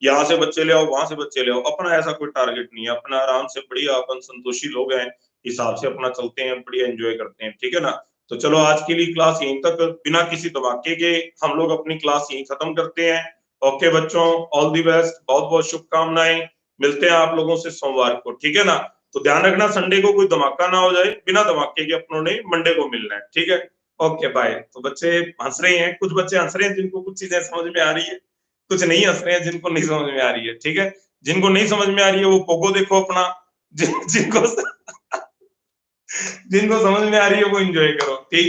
Speaker 1: यहाँ से बच्चे ले आओ, वहां से बच्चे ले आओ। अपना ऐसा कोई टारगेट नहीं है, अपना आराम से बढ़िया अपन संतोषी लोग हैं, हिसाब से अपना चलते हैं, बढ़िया एंजॉय करते हैं, ठीक है ना। तो चलो आज के लिए क्लास यहीं तक, बिना किसी धमाके के हम लोग अपनी क्लास यहीं खत्म करते हैं। ओके बच्चों, ऑल दी बेस्ट, बहुत बहुत शुभकामनाएं। मिलते हैं आप लोगों से सोमवार को, ठीक है ना। तो ध्यान रखना संडे को कोई धमाका ना हो जाए, बिना धमाके के अपनों ने मंडे को मिलना है, ठीक है। Okay bye. तो बच्चे हंस रहे हैं, कुछ बच्चे हंस रहे हैं जिनको कुछ चीजें समझ में आ रही है, कुछ नहीं हंस रहे हैं जिनको नहीं समझ में आ रही है, ठीक है। जिनको नहीं समझ में आ रही है वो पोगो देखो अपना, जिनको जिनको समझ में आ रही है वो एंजॉय करो, ठीक है।